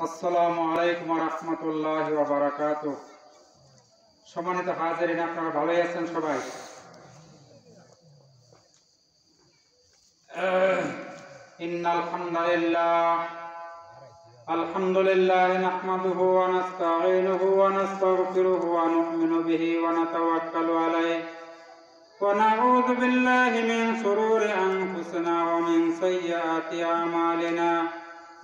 আসসালামু আলাইকুম ওয়া রাহমাতুল্লাহি ওয়া বারাকাতুহু। সম্মানিত হাজিরিন, আপনারা ভালোই আছেন সবাই? ইন্নাল হামদুলিল্লাহ নাহমাদুহু ওয়া নাস্তাঈনুহু ওয়া নাস্তাগফিরুহু ওয়া নু'মিনু বিহি ওয়া নাতাওয়াক্কালু আলাইহি ওয়া নাউযু বিল্লাহি মিন শুরুরি আনফুসিনা ওয়া মিন সাইয়্যাতি আমালিনা।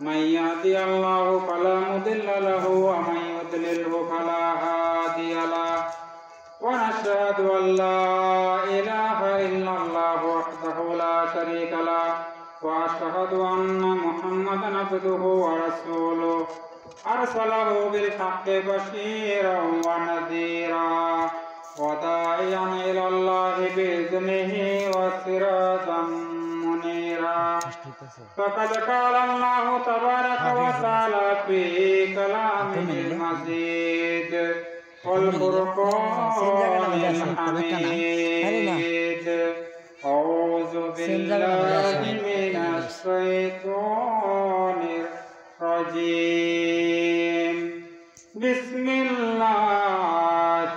من يهدي الله فلا مضل له ومن يضلله فلا هادي له ونشهد أن لا إله إلا الله وحده لا شريك له وأشهد أن محمدا عبده ورسوله أرسله بالحق بشيرا ونذيرا وداعيا إلى الله بإذنه وسراجا منيرا. فقد قال الله تبارك وتعالى في كلامه المجيد والفرقان الحميد. أعوذ بالله من الشيطان الرجيم. بسم الله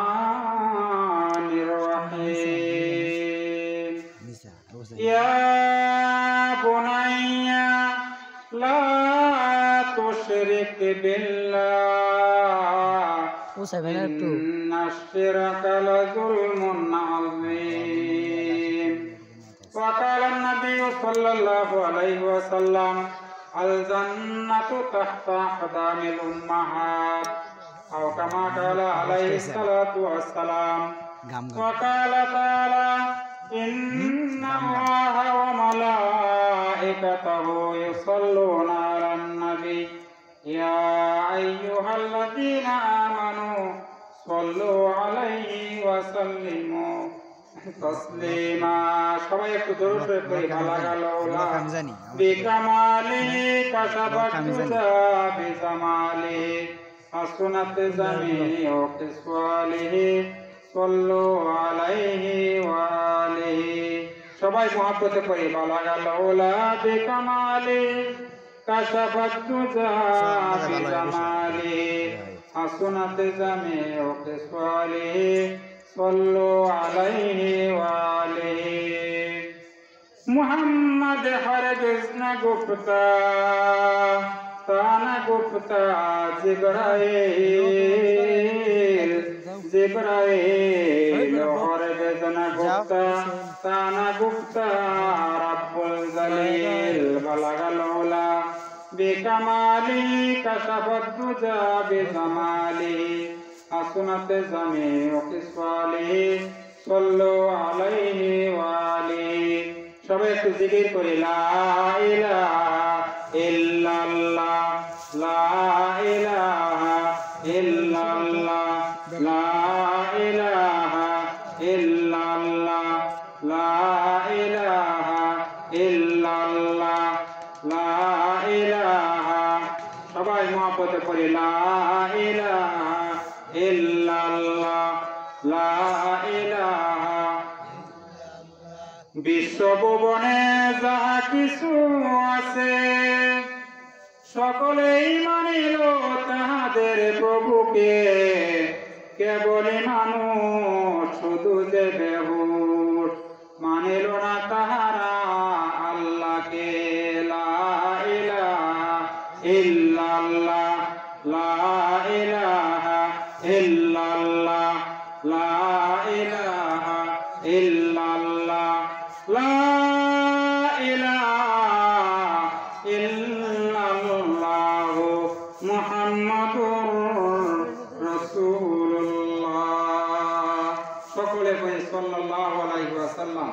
الرحمن الرحيم. يا بني لا تشرك بالله إن الشرك لظلم عظيم. وقال النبي صلى الله عليه وسلم الجنة تحت أقدام الأمهات أو كما قال عليه الصلاة والسلام. وقال تعالى إن الله وملائكته يصلون على النبي يا أيها الذين آمنوا صلوا عليه وسلموا تسليما. সবাই একটু জোরে জোরে করে বালাগালাউলা বিকামালি কাশাবাত তুজা বিজামালি আসনাত জামিউ কিসওয়ালিহি সাল্লু আলাইহি ওয়া আলিহি. সবাই মহব্বতে পড়ি বালাগালাউলা বিকামালি কাশাবাত তুজা বিজামালি আসনাত জামিউ কিসওয়ালিহি সাল্লু আলাইহি ওয়া আলিহি. মুহাম্মদ হরগিজ না গুফতা তানা গুফতা জিবরাইল জিবরাইল হরগিজ না গুফতা তানা গুফতা রাব্বুল জালিল. বালাগালাউলা বিকামালি কাশাফাত দুজা বিজামালি আসনাতে জামিউ কিসওয়ালিহি সাল্লু আলাইহি ওয়া আলিহি. সবাই একটু জিকির করি লা ইলাহা ইল্লাল্লাহ লা ইলাহা ইল্লাল্লাহ লা ইলাহা ইল্লাল্লাহ লা ইলাহা ইল্লাল্লাহ লা ইলাহা. সবাই মহব্বতে পড়ি লা ইলাহা ইল্লাল্লাহ লা ইলাহা. বিশ্বভুবনে যাহা কিছু আছে সকলেই মানিল তাহাদের প্রভুকে, কেবলই মানুষ শুধু যে বেহুশ মানিল না তাহারা আল্লাহকে. লা ইলাহা ইল্লাল্লাহ লা ইলাহা ইল্লাল্লাহ লা ইলাহা ইল্লাল্লাহ লা ইলাহা ইল্লাল্লাহ মুহাম্মাদুর রাসূলুল্লাহ. সকলে কই সাল্লাল্লাহু আলাইহি ওয়াসাল্লাম.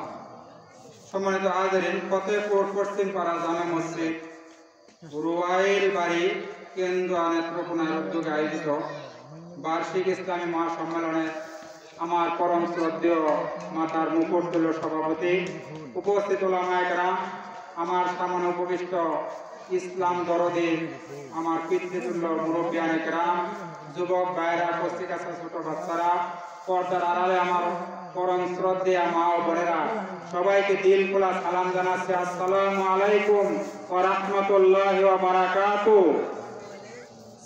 সম্মানিত হাজিরিন, ফতেহপুর পশ্চিম পাড়া জামে মসজিদ রুয়াইল বাড়ি কেন্দ্র নেত্রকোনার উদ্যোগে আয়োজিত বার্ষিক ইসলামী মহাসম্মেলনে আমার পরম শ্রদ্ধেয় মাতার মুকুটতুল্য সভাপতি, উপস্থিত উলামায়ে কেরাম, আমার সামনে উপবিষ্ট ইসলাম দরদি আমার পিতৃতুল্য মুরব্বিয়ানে কেরাম, যুবক ভাইরা, উপস্থিত আছে ছোট বাচ্চারা, পর্দার আড়ালে আমার পরম শ্রদ্ধেয় মা ও বোনেরা, সবাইকে দিল খোলা সালাম জানাচ্ছি। আসসালামু আলাইকুম ওয়া রাহমাতুল্লাহি ওয়া বারাকাতুহু।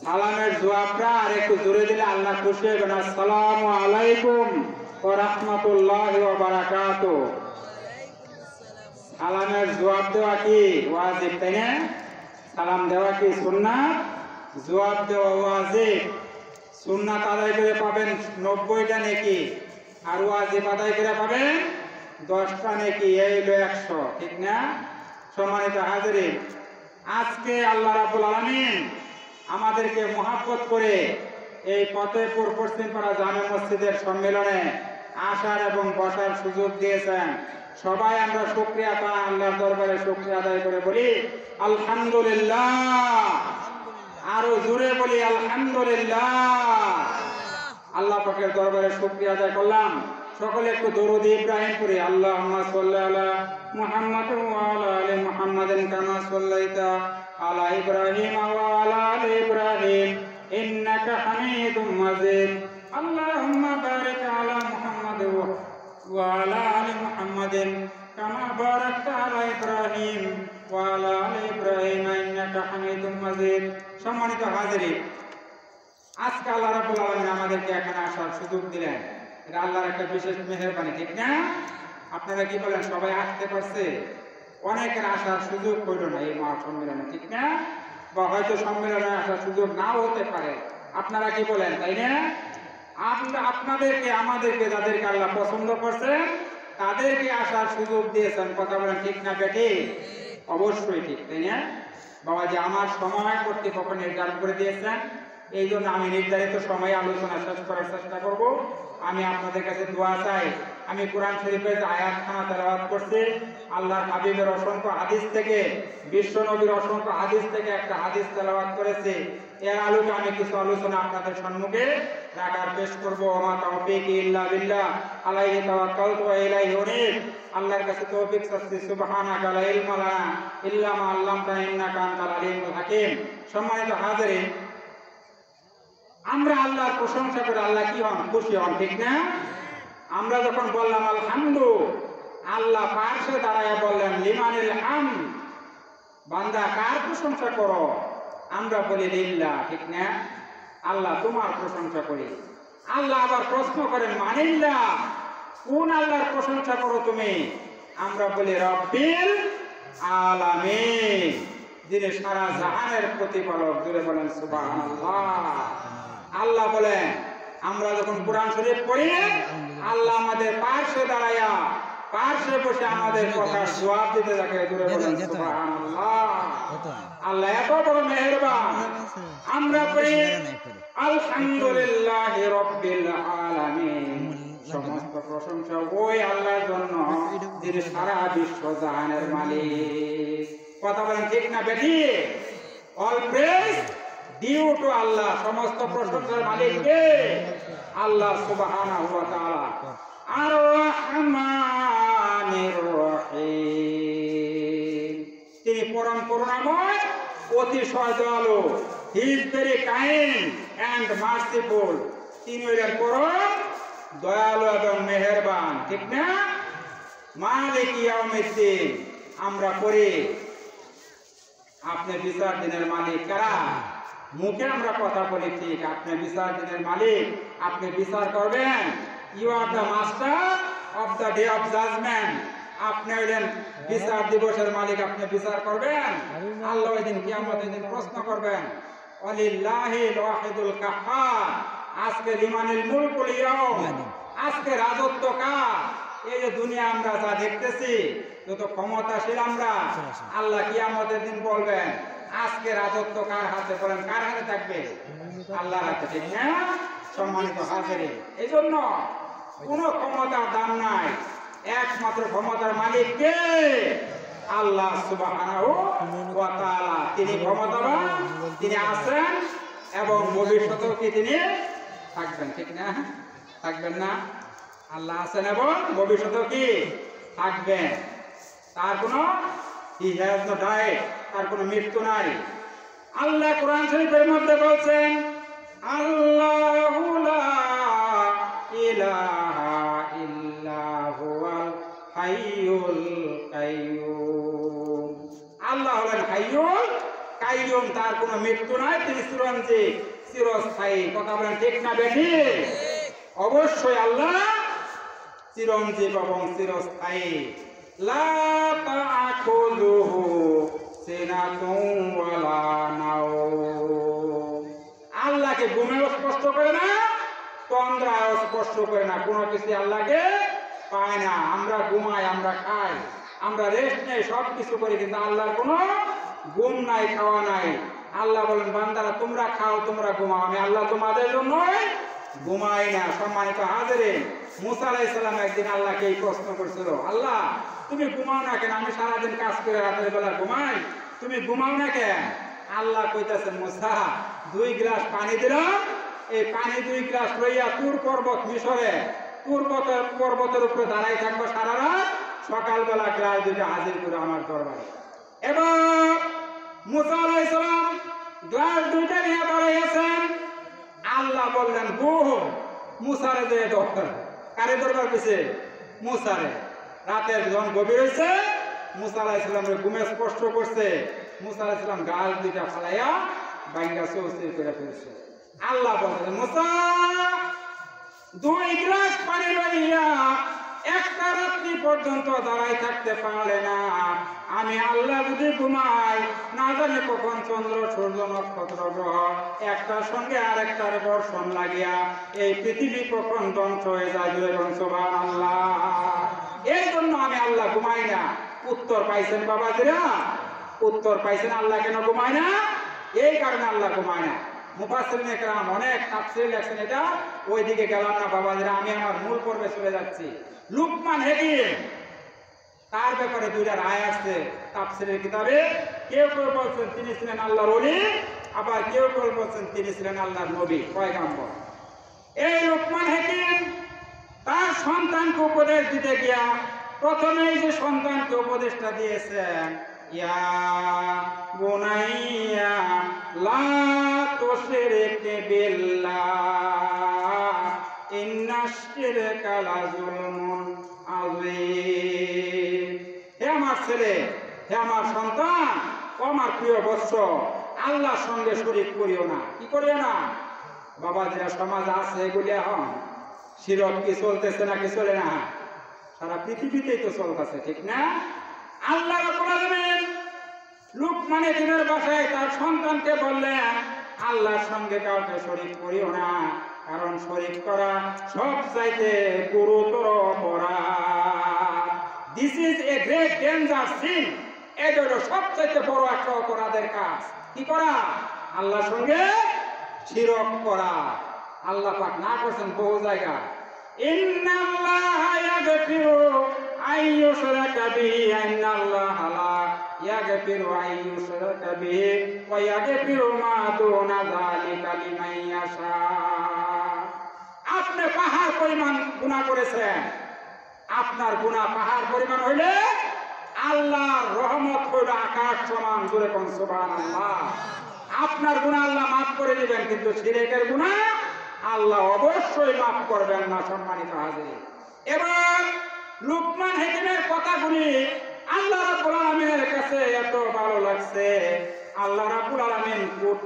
সালামের জবাবটা আর একটু জোরে দিলে আল্লাহ খুশি হবেন। আসসালামু আলাইকুম ওয়া রাহমাতুল্লাহি ওয়া বারাকাতুহু। সালামের জবাব দেওয়া কি ওয়াজিব, তাই না? সালাম দেওয়া কি সুন্নাত, জবাব দেওয়া ওয়াজিব। সুন্নাত আদায় করে পাবেন 90টা নেকি, আর ওয়াজিব আদায় করে পাবেন 10টা নেকি, এই হলো 100, ঠিক না? সম্মানিত হাজিরিন, আজকে আল্লাহ রাব্বুল আলামিন আমাদেরকে মহব্বত করে এই ফতেহপুর পশ্চিমপাড়া জামে মসজিদের সম্মেলনে আসার এবং বসার সুযোগ দিয়েছেন। সবাই আমরা শুকরিয়া তা আল্লাহর দরবারে শুকরিয়া আদায় করে বলি আলহামদুলিল্লাহ। আরো জোরে বলি আলহামদুলিল্লাহ। আল্লাহ পাকের দরবারে শুকরিয়া আদায় করলাম। সকলে একটু দরুদ ইব্রাহিম পড়ি। আল্লাহুম্মা সাল্লি আলা মুহাম্মাদিন ওয়া আলা আলি মুহাম্মাদিন কামা সাল্লাইতা আলা ইব্রাহিম ওয়া আলা আলি ইব্রাহিম ইন্নাকা হামিদুম মাজিদ। আল্লাহুম্মা বারিক আলা মুহাম্মাদ ওয়া আলা আলি মুহাম্মাদিন কামা বারাকতা আলা ইব্রাহিম ওয়া আলা আলি ইব্রাহিম ইন্নাকা হামিদুম মাজিদ। সম্মানিত হাজিরিন, আজকে আল্লাহ রাব্বুল আলামিন আমাদেরকে এখানে আসার সুযোগ দিলেন। এটা আল্লাহর একটা বিশেষ মেহেরবানি, ঠিক না? আপনারা কি বলেন, সবাই আসতে পারছে? অনেকের আসার সুযোগ হইল না এই মহাসম্মেলনে, ঠিক না? বা হয়তো সম্মেলনে আসার সুযোগ নাও হতে পারে। আপনারা কি বলেন, তাই না? আপনাদেরকে আমাদেরকে যাদেরকে আল্লাহ পছন্দ করছেন তাদেরকে আসার সুযোগ দিয়েছেন। কথা বলেন ঠিক না বেটি? অবশ্যই ঠিক, তাই না? বাবাজি আমার সময় কর্তৃপক্ষ নির্ধারণ করে দিয়েছেন, এই জন্য আমি নির্ধারিত সময়ে আলোচনা শেষ করার চেষ্টা করব। আমি আপনাদের কাছে দোয়া চাই। আমি কোরআন শরীফের যে আয়াতখানা তেলাওয়াত করছি, আল্লাহর হাবিবের অসংখ্য হাদিস থেকে, বিশ্ব নবীর অসংখ্য হাদিস থেকে একটা হাদিস তেলাওয়াত করেছি। এর আলোকে আমি কিছু আলোচনা আপনাদের সম্মুখে রাখার পেশ করব। ওমা তাওফীক ইল্লা বিল্লাহ, আলাইহি তাওয়াক্কালতু ওয়া ইলাইহি উনীব। আল্লাহর কাছে তৌফিক চাচ্ছি। সুবহানাকা লা ইলমা লানা ইল্লা মা আল্লামতানা ইন্নাকা আনতাল আলিমুল হাকীম। সম্মানিত হাজিরিন, আমরা আল্লাহর প্রশংসা করে আল্লাহ কি হন? খুশি হন, ঠিক না? আমরা যখন বললাম আলহামদু, আল্লাহ পার্শ্বে দাঁড়ায় বললেন লিমানিল হামদ, বান্দা কার প্রশংসা করো? আমরা বলি লিল্লাহ, ঠিক না? আল্লাহ তোমার প্রশংসা করি। আল্লাহ আবার প্রশ্ন করেন মানিল্লাহ, কোন আল্লাহর প্রশংসা করো তুমি? আমরা বলি রব্বিল আলামিন, যিনি সারা জাহানের প্রতিপালক। জুড়ে বলেন সুবহানাল্লাহ। আল্লাহ বলেন, আমরা যখন কোরআন শরীফ পড়ি, আল্লাহ আমাদের পার্শ্বে দাঁড়ায়া, পার্শ্বে বসে আমাদের কথার জবাব দিতে থাকে। জুড়ে বলেন সুবহানাল্লাহ। আল্লাহ এত বড় মেহেরবান। আমরা পড়ি আলহামদুলিল্লাহি রাব্বিল আলামিন, সমস্ত প্রশংসা ওই আল্লাহর জন্য যিনি সারা বিশ্ব জাহানের মালিক। কথা বলেন ঠিক না বেটি? অল প্রেজ ডিউ টু আল্লাহ। সমস্ত প্রশংসার মালিক কে? আল্লাহ সুবহানাহু ওয়া তাআলা। আর রহমানির রহিম, তিনি পরম করুণাময়, অতিশয় দয়ালু। He is very kind and merciful. তিনি হলেন পরম দয়ালু এবং মেহেরবান, ঠিক না? মালিক ইয়াউমিদ্দিন, আমরা পড়ি আপনি বিচার দিনের মালিক। কারা? মুখে আমরা কথা বলি ঠিক, আপনি বিচার দিনের মালিক, আপনি বিচার করবেন। You are the master of the day of judgment. আপনি হলেন বিচার দিবসের মালিক, আপনি বিচার করবেন। আল্লাহ ওই দিন কিয়ামতের দিন প্রশ্ন করবেন ওয়ালিল্লাহিল ওয়াহিদুল কাহ্হার, আজকে লিমানিল মুলকুল ইয়াউম, আজকে রাজত্ব কার? এই যে দুনিয়া আমরা যা দেখতেছি, যত ক্ষমতাশীল আমরা, আল্লাহ কিয়ামতের দিন বলবেন আজকে রাজত্ব কার হাতে? বলেন কার হাতে থাকবে? আল্লাহর হাতে, ঠিক না? সম্মানিত হাজিরিন, এই জন্য কোন ক্ষমতার দাম নাই, একমাত্র ক্ষমতার মালিক কে? আল্লাহ সুবহানাহু ওয়া তাআলা। তিনি ক্ষমতাবান, তিনি আছেন এবং ভবিষ্যতেও কি তিনি থাকবেন, ঠিক না? থাকবেন না? আল্লাহ আছেন এবং ভবিষ্যতেও কি থাকবেন। তার কোনো হি হ্যাজ নো ডাইড, তার কোনো মৃত্যু নাই। আল্লাহ কোরআন শরীফের মধ্যে বলছেন আল্লাহু লা ইলাহা ইল্লা হাইয়ুল কাইয়ুম। আল্লাহ হলেন হাইয়ুল কাইয়ুম, তার কোনো মৃত্যু নাই, তিনি চিরঞ্জীব চিরস্থায়ী। কথা বলেন ঠিক না বেঠিক? অবশ্যই আল্লাহ চিরঞ্জীব এবং চিরস্থায়ী। লা তাআখুযুহু সিনাতুন ওয়ালা নাওম। আল্লাহকে ঘুমেও স্পষ্ট করে না, তন্দ্রাও স্পষ্ট করে না, কোনো কিছু আল্লাহকে পায় না। আমরা ঘুমাই, আমরা খাই, আমরা রেস্ট নেই, সব কিছু করি, কিন্তু আল্লাহর কোনো ঘুম নাই, খাওয়া নাই। আল্লাহ বলেন বান্দারা তোমরা খাও, তোমরা ঘুমাও, আমি আল্লাহ তোমাদের জন্য ঘুমাই না। সম্মানিত হাজিরিন, মুসা আলাইহিস সালাম একদিন আল্লাহকে এই প্রশ্ন করেছিল, আল্লাহ তুমি ঘুমাও না কেন? আমি সারাদিন কাজ করে রাতের বেলা ঘুমাই, তুমি ঘুমাও না কেন? আল্লাহ কইতাছেন, মুসা 2 গ্লাস পানি দিলাম, এই পানি 2 গ্লাস লইয়া তুর পর্বত, মিশরে তুর পর্বতের উপরে দাঁড়াই থাকবো সারা রাত, সকালবেলা গ্লাস 2টা হাজির করে আমার দরবারে। এবার মুসা আলাইহিস সালাম গ্লাস 2টা নিয়ে দাঁড়াইয়াছেন। আল্লাহ বললেন মুসারে যে দরকার, কারে দরকার পেয়েছে? মুসারে। রাতের যখন গভীর হয়েছে, মুসা আলাইহিস সালামের ঘুমে স্পষ্ট করছে, মুসা আলাইহিস সালাম গাল 2টা ফালাইয়া বাইঙ্গা চৌচির করে ফেলছে। আল্লাহ বলছেন, মুসা 2 গ্লাস পানি লইয়া একটা রাত্রি পর্যন্ত দাঁড়াই থাকতে পারলে না। আমি আল্লাহ যদি ঘুমাই, না জানি কখন চন্দ্র সূর্য নক্ষত্র গ্রহ একটার সঙ্গে আরেকটার বর্ষণ লাগিয়া এই পৃথিবী কখন ধ্বংস হয়ে যায়। এবং সুবহানাল্লাহ, এই জন্য আমি আল্লাহ ঘুমাই না। উত্তর পাইছেন বাবাজিরা? উত্তর পাইছেন আল্লাহ কেন ঘুমায় না? এই কারণে আল্লাহ ঘুমায় না। মুফাসসিরিন ইকরাম অনেক তাফসীর লেখেন, এটা ওইদিকে গেলাম না বাবাজিরা, আমি আমার মূল পর্বে চলে যাচ্ছি। লুকমান হাকিম, তার ব্যাপারে 2টা রায় আছে তাফসীরের কিতাবে। কেউ কেউ বলছেন তিনি ছিলেন আল্লাহর ওলি, আবার কেউ কেউ বলছেন তিনি ছিলেন আল্লাহর নবী, পয়গম্বর। এই লুকমান হাকিম তার সন্তানকে উপদেশ দিতে গিয়া প্রথমেই যে সন্তানকে উপদেশটা দিয়েছেন, ইয়া বুনাইয়া লা তুশরিক বিল্লাহ ইন্নাশ শিরকা লাযুলমুন আযীম। হে আমার ছেলে, হে আমার সন্তান, ও আমার প্রিয় বৎস, আল্লাহর সঙ্গে শরীক করিও না। কি করিও না? বাবাজিরা সমাজ আছে এগুলি, এখন শিরক কি চলতেছে নাকি চলে না? সারা পৃথিবীতেই তো চলতেছে, ঠিক না? আল্লাহ রাব্বুল আলামিন লুকমান হাকিমের ভাষায় তার সন্তানকে বললেন, আল্লাহর সঙ্গে কাউকে শরীক করিও না, কারণ শরীক করা সবচাইতে গুরুতর অপরাধ। This is a great danger sin. এটা হলো সবচাইতে বড় একটা অপরাধের কাজ। কি করা? আল্লাহর সঙ্গে শিরক করা। আল্লাহ পাক না করছেন বহু জায়গা, ইন্নাল্লাহা ইয়াগফিরু আইয়ুশরাকা বিহি ইন্নাল্লাহা লা ইয়াগফিরু আইয়ুশরাকা বিহি ওয়া ইয়াগফিরু মা দুনা যালিকা লিমান ইয়াশা। আপনি পাহাড় পরিমাণ গুনাহ করেছেন, আপনার গুনাহ পাহাড় পরিমাণ হইলে আল্লাহর রহমত হইল আকাশ সমান। জোরে কোন সুবহানাল্লাহ। আপনার গুনাহ আল্লাহ মাফ করে দিবেন, কিন্তু শিরকের গুনাহ আল্লাহ অবশ্যই মাফ করবেন না। সম্মানিত হাজির, এবার লুকমান হাকিমের কথাগুলি আল্লাহ রাব্বুল আলামিনের কাছে এত ভালো লাগছে, আল্লাহ রাব্বুল আলামিন নোট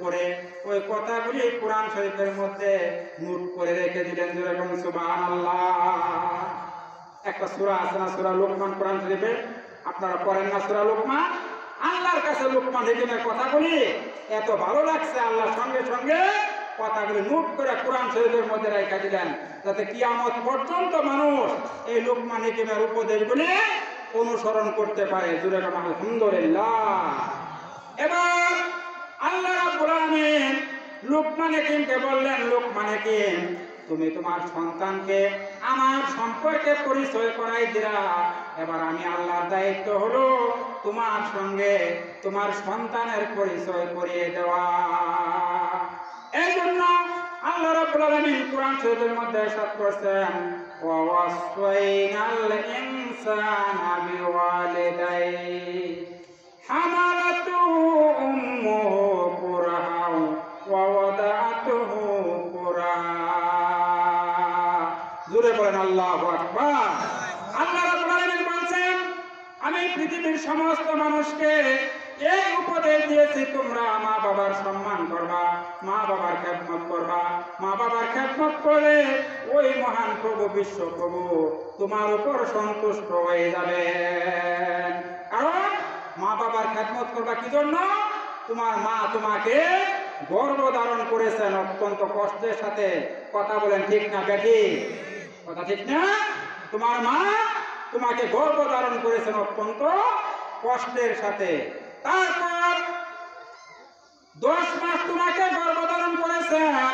করে ওই কথাগুলি কোরআন শরীফের মধ্যে নোট করে রেখে দিলেন। যেরকম সুবহানাল্লাহ। একটা সূরা আছে না, সূরা লুকমান, কোরআন শরীফে আপনারা পড়েন না সূরা লুকমান? আল্লাহর কাছে লুকমান হাকিমের কথাগুলি এত ভালো লাগছে, আল্লাহর সঙ্গে সঙ্গে কথাগুলি নোট করে কোরআন শরীফের মধ্যে রেখে দিলেন, যাতে কিয়ামত পর্যন্ত মানুষ এই লুকমান হাকিমের উপদেশগুলি অনুসরণ করতে পারে। জুড়ে কোন আলহামদুলিল্লাহ। এবার আল্লাহ রাব্বুল আলামিন লুকমান হাকিমকে বললেন, লুকমান হাকিম তুমি তোমার সন্তানকে আমার সম্পর্কে পরিচয় করাই দিলা, এবার আমি আল্লাহর দায়িত্ব হলো তোমার সঙ্গে তোমার সন্তানের পরিচয় করিয়ে দেওয়া। এই জন্য আল্লাহ রাব্বুল আলামিন কোরআন শরীফের মধ্যে ইরশাদ করেছেন, ওয়া ওয়াসাইনাল ইনসানা বিওয়ালিদাইহি হামালাতুহু উম্মুহু কুরহাও ওয়া ওয়াদাআতুহু কুরহা। জোরে বলেন আল্লাহু আকবার। আল্লাহ রাব্বুল আলামিন বলেন, পৃথিবীর সমস্ত মানুষকে এই উপদেশ দিয়েছি, তোমরা মা বাবার সম্মান করবা, মা বাবার খেদমত করবা। মা বাবার খেদমত করে ওই মহান প্রভু বিশ্ব প্রভু তোমার উপর সন্তুষ্ট হয়ে যাবে। কারণ মা বাবার খেদমত করবা কি জন্য? তোমার মা তোমাকে গর্ভ ধারণ করেছেন অত্যন্ত কষ্টের সাথে। কথা বলেন ঠিক না বেটি? কথা ঠিক না? তোমার মা তোমাকে গর্ভ ধারণ করেছেন অত্যন্ত কষ্টের সাথে। তারপর 10 মাস তোমাকে গর্ভধারণ করেছেন।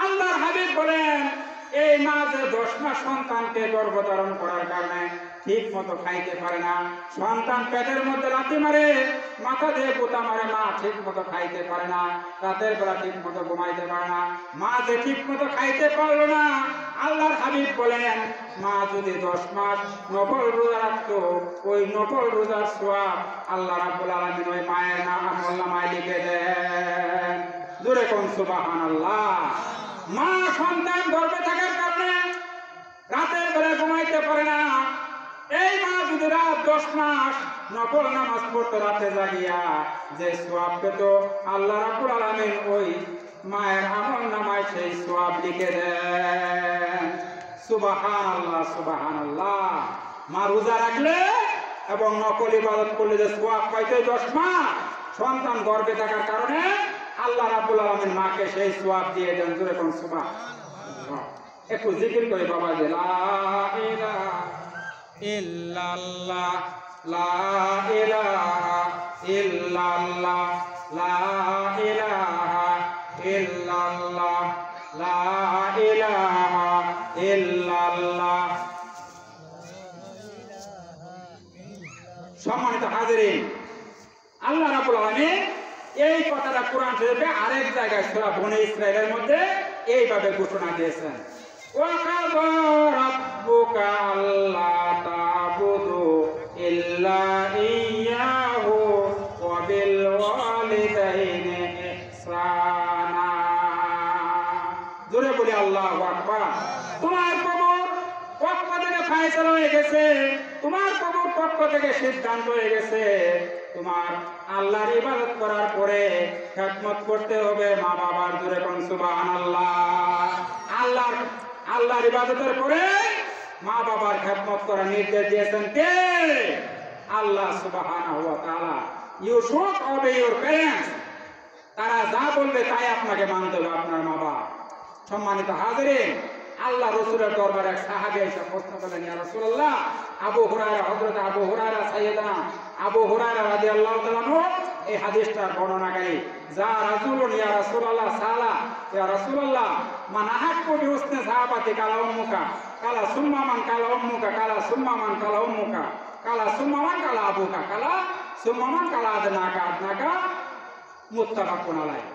আল্লাহর হাবিব বলেন এই মা যে 10 মাস সন্তানকে গর্ভধারণ করার কারণে ঠিক মতো খাইতে পারে না, সন্তান পেটের মধ্যে লাথি মারে, মাথা দিয়ে পোতা মারে, মা ঠিক মতো খাইতে পারে না, রাতের বেলা ঠিক মতো ঘুমাইতে পারে না। মা যে ঠিক মতো খাইতে পারলো না, আল্লাহর হাবিব বলেন মা যদি 10 মাস নফল রোজা রাখতো, ওই নফল রোজার সওয়াব আল্লাহ রাব্বুল আলামিন ওই মায়ের আমলনামায় লিখে দেন। জোরে কোন সুবহানাল্লাহ। মা সন্তান গর্ভে থাকার কারণে রাতের বেলা ঘুমাইতে পারে না, এই মা যদি রাত 10 মাস নফল নামাজ পড়তো রাতে জাগিয়া, যে সওয়াব পেত আল্লাহ রাব্বুল আলামিন ওই মায়ের আমলনামায় সেই সওয়াব লিখে দেন। সুবহানাল্লাহ সুবহানাল্লাহ। মা রোজা রাখলে এবং নকল ইবাদত করলে যে সওয়াব পাইতে 10 মাস সন্তান গর্ভে থাকার কারণে আল্লাহ রাব্বুল আলামিন মাকে সেই সওয়াব দিয়ে দেন। জোরে কোন সুবহানাল্লাহ। একটু জিকির করে বাবা যে লা ইলাহা ইল্লাল্লাহ, লা ইলাহা ইল্লাল্লাহ, লা ইলাহা ইল্লাল্লাহ, লা ইলাহা ইল্লাল্লাহ। সম্মানিত হাজিরিন, আল্লাহ রাব্বুল আলামিন এই কথাটা কোরআন শরীফে আরেক জায়গায় সূরা বনী ইসরাঈলের মধ্যে এইভাবে ঘোষণা দিয়েছেন, ওয়া কাযা রাব্বুকা আল্লা তা'বুদু ইল্লা ইয়্যাহু ওয়া বিল ওয়ালিদাইনি ইহসানা। জোরে বলি আল্লাহু আকবার। তোমার প্রভুর পক্ষ থেকে ফয়সালা হয়ে গেছে, তোমার প্রভুর পক্ষ থেকে সিদ্ধান্ত হয়ে গেছে, তোমার আল্লাহর ইবাদত করার পরে খেদমত করতে হবে মা বাবার। জোরে কোন সুবহানাল্লাহ। আল্লাহর ইবাদতের পরে মা বাবার খেদমত করার নির্দেশ দিয়েছেন কে? আল্লাহ সুবহানাহু ওয়া তাআলা। You should obey your parents. তারা যা বলবে তাই আপনাকে মানতে হবে, আপনার মা বাবা। সম্মানিত হাজিরিন, আল্লাহ রাসূলের দরবারে এক সাহাবী এসে প্রশ্ন করলেন, ইয়া রাসূলুল্লাহ, আবু হুরায়রা, হযরত আবু হুরায়রা, সাইয়েদনা আবু হুরায়রা রাদিয়াল্লাহু তাআলা আনহু এই হাদিসটার বর্ণনাকারী। যা রাজুলুন ইয়া রাসূলুল্লাহ সালা, ইয়া রাসূলুল্লাহ মান আহাক্কু বিহুসনি সাহাবাতি কালা উম্মুকা, কালা সুম্মা মান কালা উম্মুকা, কালা সুম্মা মান কালা উম্মুকা, কালা সুম্মা মান কালা আবুকা, কালা সুম্মা মান কালা আদনাকা, আদনাকা, মুত্তাফাকুন আলাইহি।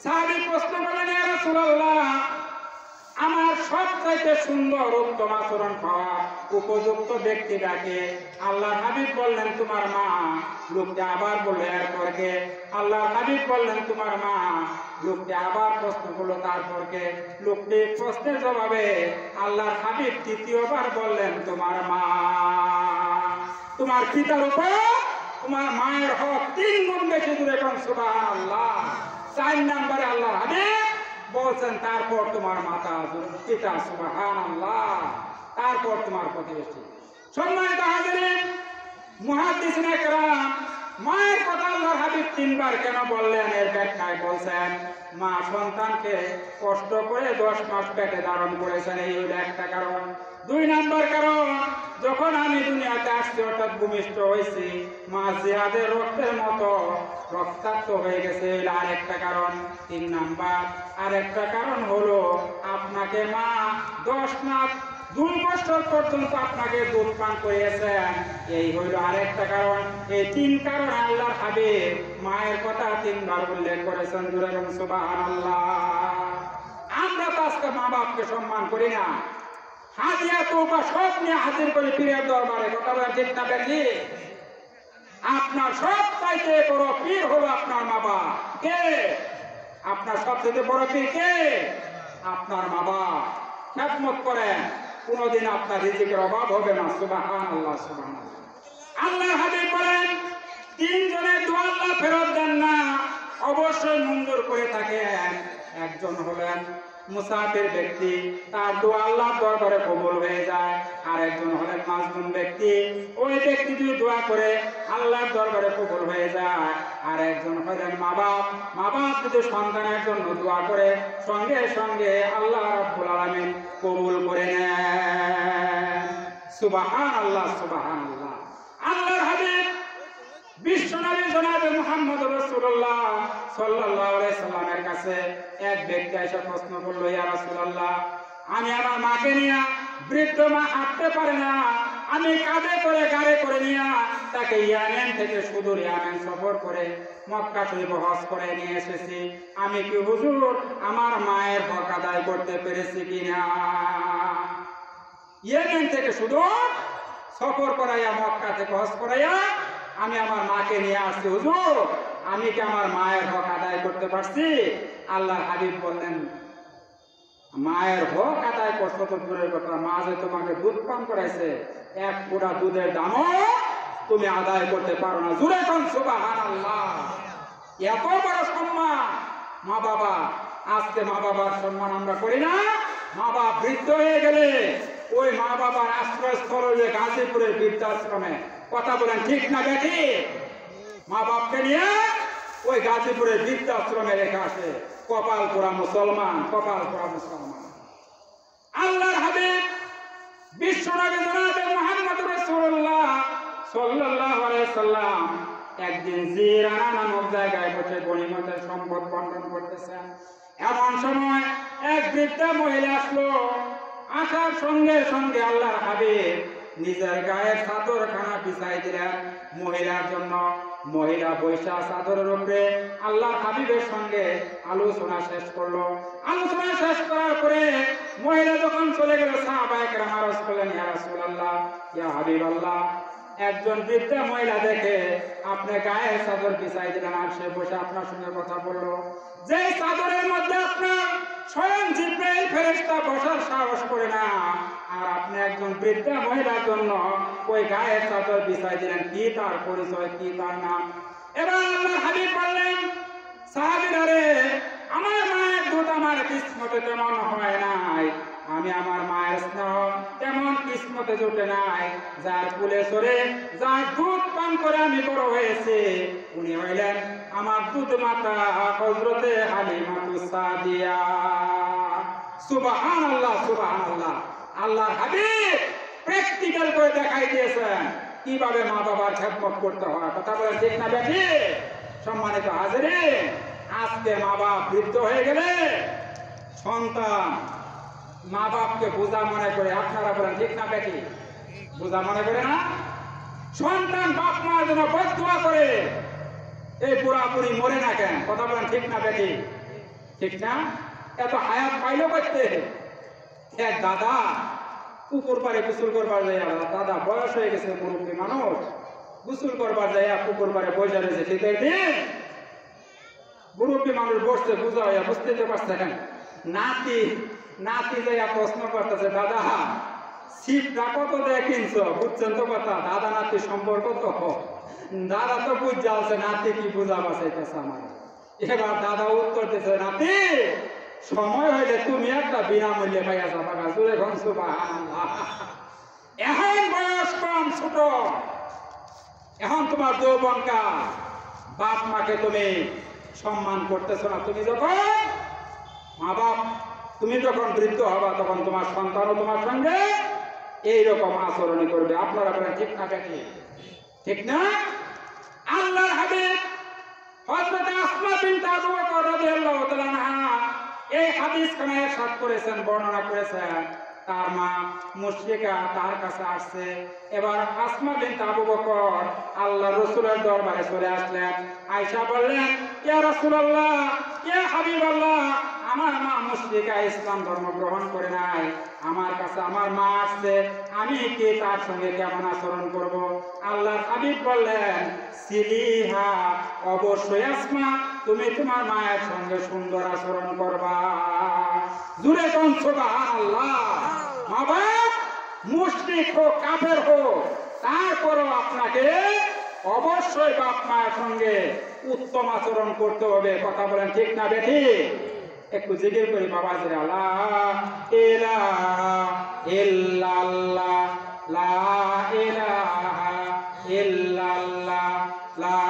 সাহাবী প্রশ্ন করলেন, ইয়া রাসূলুল্লাহ, আমার সবচাইতে সুন্দর উত্তম আচরণ পাওয়া উপযুক্ত ব্যক্তিটাকে? আল্লাহর হাবিব বললেন তোমার মা। লোকটি আবার বলল এরপর কে? আল্লাহর হাবিব বললেন তোমার মা। লোকটি আবার প্রশ্ন করলো তারপর কে? লোকটি প্রশ্নের জবাবে আল্লাহর হাবিব তৃতীয়বার বললেন তোমার মা। তোমার পিতার উপর তোমার মায়ের হক 3 গুণ বেশি। দূরে কোন সুবহানাল্লাহ। 4 নম্বরে আল্লাহর হাবিব বলছেন তারপর তোমার মাতা পিতা। সুবহানাল্লাহ। তারপর তোমার প্রতিবেশী। সম্মানিত হাজিরিন, মুহাদ্দিসিনে কেরাম মায়ের কথা আল্লাহর হাবিব 3 বার কেন বললেন এর ব্যাখ্যায় বলছেন, মা সন্তানকে কষ্ট করে 10 মাস পেটে ধারণ করেছেন, এই হলো একটা কারণ। 2 নম্বর কারণ, যখন আমি দুনিয়াতে আসছি অর্থাৎ ভূমিষ্ঠ হয়েছি, মা জিহাদের রক্তের মতো রক্তাক্ত হয়ে গেছে, এটা আরেকটা কারণ। 3 নাম্বার আরেকটা কারণ হলো আপনাকে মা 10 মাস 2 বছর পর্যন্ত আপনাকে দুধ পান করিয়েছেন, এই হইল আরেকটা কারণ। এই 3 কারণ আল্লাহর হাবিব মায়ের কথা 3 বার উল্লেখ করেছেন। জোরে বলুন সুবহানাল্লাহ। আমরা তো আজকে মা বাপকে সম্মান করি না, হাদিয়া তোফা সব নিয়ে হাজির করি পীরের দরবারে। কথা বলার চিন্তা বেশি। আপনার সব চাইতে বড় পীর হলো আপনার মা বাবা। কে? আপনার সবচেয়ে বড় পীর কে? আপনার মা বাবা। খেদমত করেন, কোনদিন আপনার রিজিকের অভাব হবে না। সুবহানাল্লাহ সুবহানাল্লাহ। আল্লাহর হাবিব বলেন তিনজনের দোয়া আল্লাহ ফেরত দেন না, অবশ্যই মঞ্জুর করে থাকেন। একজন হলেন মুসাফির ব্যক্তি, তার দোয়া আল্লাহর দরবারে কবুল হয়ে যায়। আর একজন হলেন মাজলুম ব্যক্তি, ওই ব্যক্তি যদি দোয়া করে আল্লাহর দরবারে কবুল হয়ে যায়। আর একজন হলেন মা বাপ যদি সন্তানের জন্য দোয়া করে সঙ্গে সঙ্গে আল্লাহ রাব্বুল আলামিন কবুল করে নেন। সুবহানাল্লাহ, সুবহানাল্লাহ। আল্লাহর হাবিব বিশ্বনবী জনাবে মুহাম্মদ রাসূলুল্লাহ সাল্লাল্লাহু আলাইহি সাল্লামের কাছে এক ব্যক্তি এসে প্রশ্ন করলো, ইয়া রাসূলুল্লাহ, আমি আমার মাকে নিয়ে, বৃদ্ধ মা হাঁটতে পারে না, আমি কাঁধে করে গাড়ি করে নিয়ে তাকে ইয়ামেন থেকে সুদূর ইয়ামেন সফর করে মক্কা শরীফ হজ করে নিয়ে এসেছি। আমি কি হুজুর আমার মায়ের হক আদায় করতে পেরেছি কিনা? ইয়ামেন থেকে সুদূর সফর করাইয়া মক্কা থেকে হজ করাইয়া আমি আমার মাকে নিয়ে আসছি, হুজুর আমি কি আমার মায়ের হক আদায় করতে পারছি? আল্লাহর হাবিব বললেন, মায়ের হক আদায় করছো তো দূরের কথা, মা যে তোমাকে দুধ পান করাইছে এক পুরা দুধের দামও তুমি আদায় করতে পারো না। জোরে কোন সুবহানাল্লাহ। এত বড় সম্মান মা বাবা, আজকে মা বাবার সম্মান আমরা করি না। মা বাবা বৃদ্ধ হয়ে গেলে ওই মা বাবার আশ্রয়স্থল হইলে গাজীপুরের বৃদ্ধাশ্রমে। কথা বলেন ঠিক না বেঠি? মা বাপকে নিয়ে ওই গাজীপুরের বৃদ্ধাশ্রমে রেখে আসে। কপাল পোড়া মুসলমান, কপাল পোড়া মুসলমান। আল্লাহর হাবিব বিশ্বনবী জনাবে মুহাম্মদ রাসূলুল্লাহ সাল্লাল্লাহু আলাইহি সাল্লাম একদিন জিরানা নামক জায়গায় বসে গনিমতের সম্পদ বন্টন করতেছেন। এমন সময় এক বৃদ্ধা মহিলা আসলো। আসার সঙ্গে সঙ্গে আল্লাহর হাবিব নিজের গায়ের চাদরখানা বিছাই দিলেন মহিলার জন্য। মহিলা বৈশা চাদরের উপরে আল্লাহর হাবিবের সঙ্গে আলোচনা শেষ করলো। আলোচনা শেষ করার পরে মহিলা যখন চলে গেল, সাহাবায়ে কেরাম আরজ করলেন, ইয়া রাসূলুল্লাহ, ইয়া হাবিবাল্লাহ, একজন বৃদ্ধা মহিলা দেখে আপনি গায়ের চাদর বিছাই দিলেন আর সে বসে আপনার সঙ্গে কথা বললো। যে চাদরের মধ্যে আপনার স্বয়ং জিবরাইল ফেরেশতা বসার সাহস করে না, আর আপনি একজন বৃদ্ধা মহিলার জন্য ওই গায়ের চাদর বিছাই দিলেন, কি তার পরিচয়, কি তার নাম? এবার আল্লাহর হাবিব বললেন, সাহাবীরা রে, আমার মায়ের দুধ আমার কিসমতে তেমন হয় নাই, আমি আমার মায়ের স্নেহ তেমন কিসমতে জুটে নাই। যার কুলে চড়ে যার দুধ পান করে আমি বড় হয়েছে উনি হইলেন আমার দুধ মাতা হযরতে হালিমাতুস সাদিয়া। সুবহানাল্লাহ, সুবহানাল্লাহ। আল্লাহর হাবিব প্র্যাকটিক্যাল করে দেখাই দিয়েছেন কিভাবে মা বাবার খেদমত করতে হয়। কথা বলেন ঠিক না বেঠি? সম্মানিত হাজিরিন, আজকে মা বাপ বৃদ্ধ হয়ে গেলে সন্তান মা বাপকে বোঝা মনে করে। আপনারা বলেন ঠিক না বেঠি? বোঝা মনে করে না? সন্তান বাপ মার জন্য বদদুয়া করে, এই পুরাপুরি মরে না কেন? কথা বলেন ঠিক না বেঠি? ঠিক না? এত হায়াত পাইলো করতে। এক দাদা পুকুর পাড়ে গোসল করবার যাইয়া, দাদা বয়স হয়ে গেছে, মুরব্বী মানুষ, গোসল করবার যাইয়া পুকুর পাড়ে বসে রয়েছে। শীতের দিন মুরব্বী মানুষ বসছে, বুঝা হইয়া বুঝতে পারছে কেন? নাতি যাইয়া প্রশ্ন করতেছে, দাদা ছিপটা কত দিয়ে কিনছো? বুঝছেন তো কথা? দাদা নাতি সম্পর্ক তো। দাদা তো বুঝতে আছে নাতি কি বুঝা বাঁচাইতেছে আমার। এবার দাদা উত্তর দিচ্ছে, নাতি সময় হইলে তুমি একটা বিনামূল্যে পাইয়া যাবা। জোরে কোন সুবহানাল্লাহ। এখন বয়স কম, ছোট, এখন তোমার যৌবনকাল, বাপ মাকে তুমি সম্মান করতেছ না। তুমি যখন মা বাপ, তুমি যখন বৃদ্ধ হবা তখন তোমার সন্তানও তোমার সঙ্গে এইরকম আচরণ করবে। আপনারা বলেন ঠিক না বেঠি? ঠিক না? আল্লাহর হাবিব হযরত আসমা বিনত আবু বকর রাদিয়াল্লাহু তাআলা আনহা এই হাদিস খানে ইরশাদ করেছেন, বর্ণনা করেছেন, তার মা মুশরিকা তার কাছে আসছে। এবার আসমা বিনত আবু বকর আল্লাহর রাসূলের দরবারে চলে আসলেন। আয়েশা বললেন, ইয়া রাসূলুল্লাহ, ইয়া হাবিবাল্লাহ, আমার মা মুশরিকা ইসলাম ধর্ম গ্রহণ করে নাই, আমার কাছে আমার মা আসছে, আমি কি তার সঙ্গে কেমন আচরণ করব? আল্লাহর হাবিব বললেন, সিলিহা, অবশ্যই আসমা তুমি তোমার মায়ের সঙ্গে সুন্দর আচরণ করবা। জোরে কোন সুবহানাল্লাহ। মা বাপ মুশরিক হোক কাফের হোক, তারপরও আপনাকে আপনাকে অবশ্যই বাপ মায়ের সঙ্গে উত্তম আচরণ করতে হবে। কথা বলেন ঠিক না বেঠিক? একটু জিকির করি বাবাজিরা, লা ইলাহা ইল্লাল্লাহ, লা ইলাহা ইল্লাল্লাহ, লা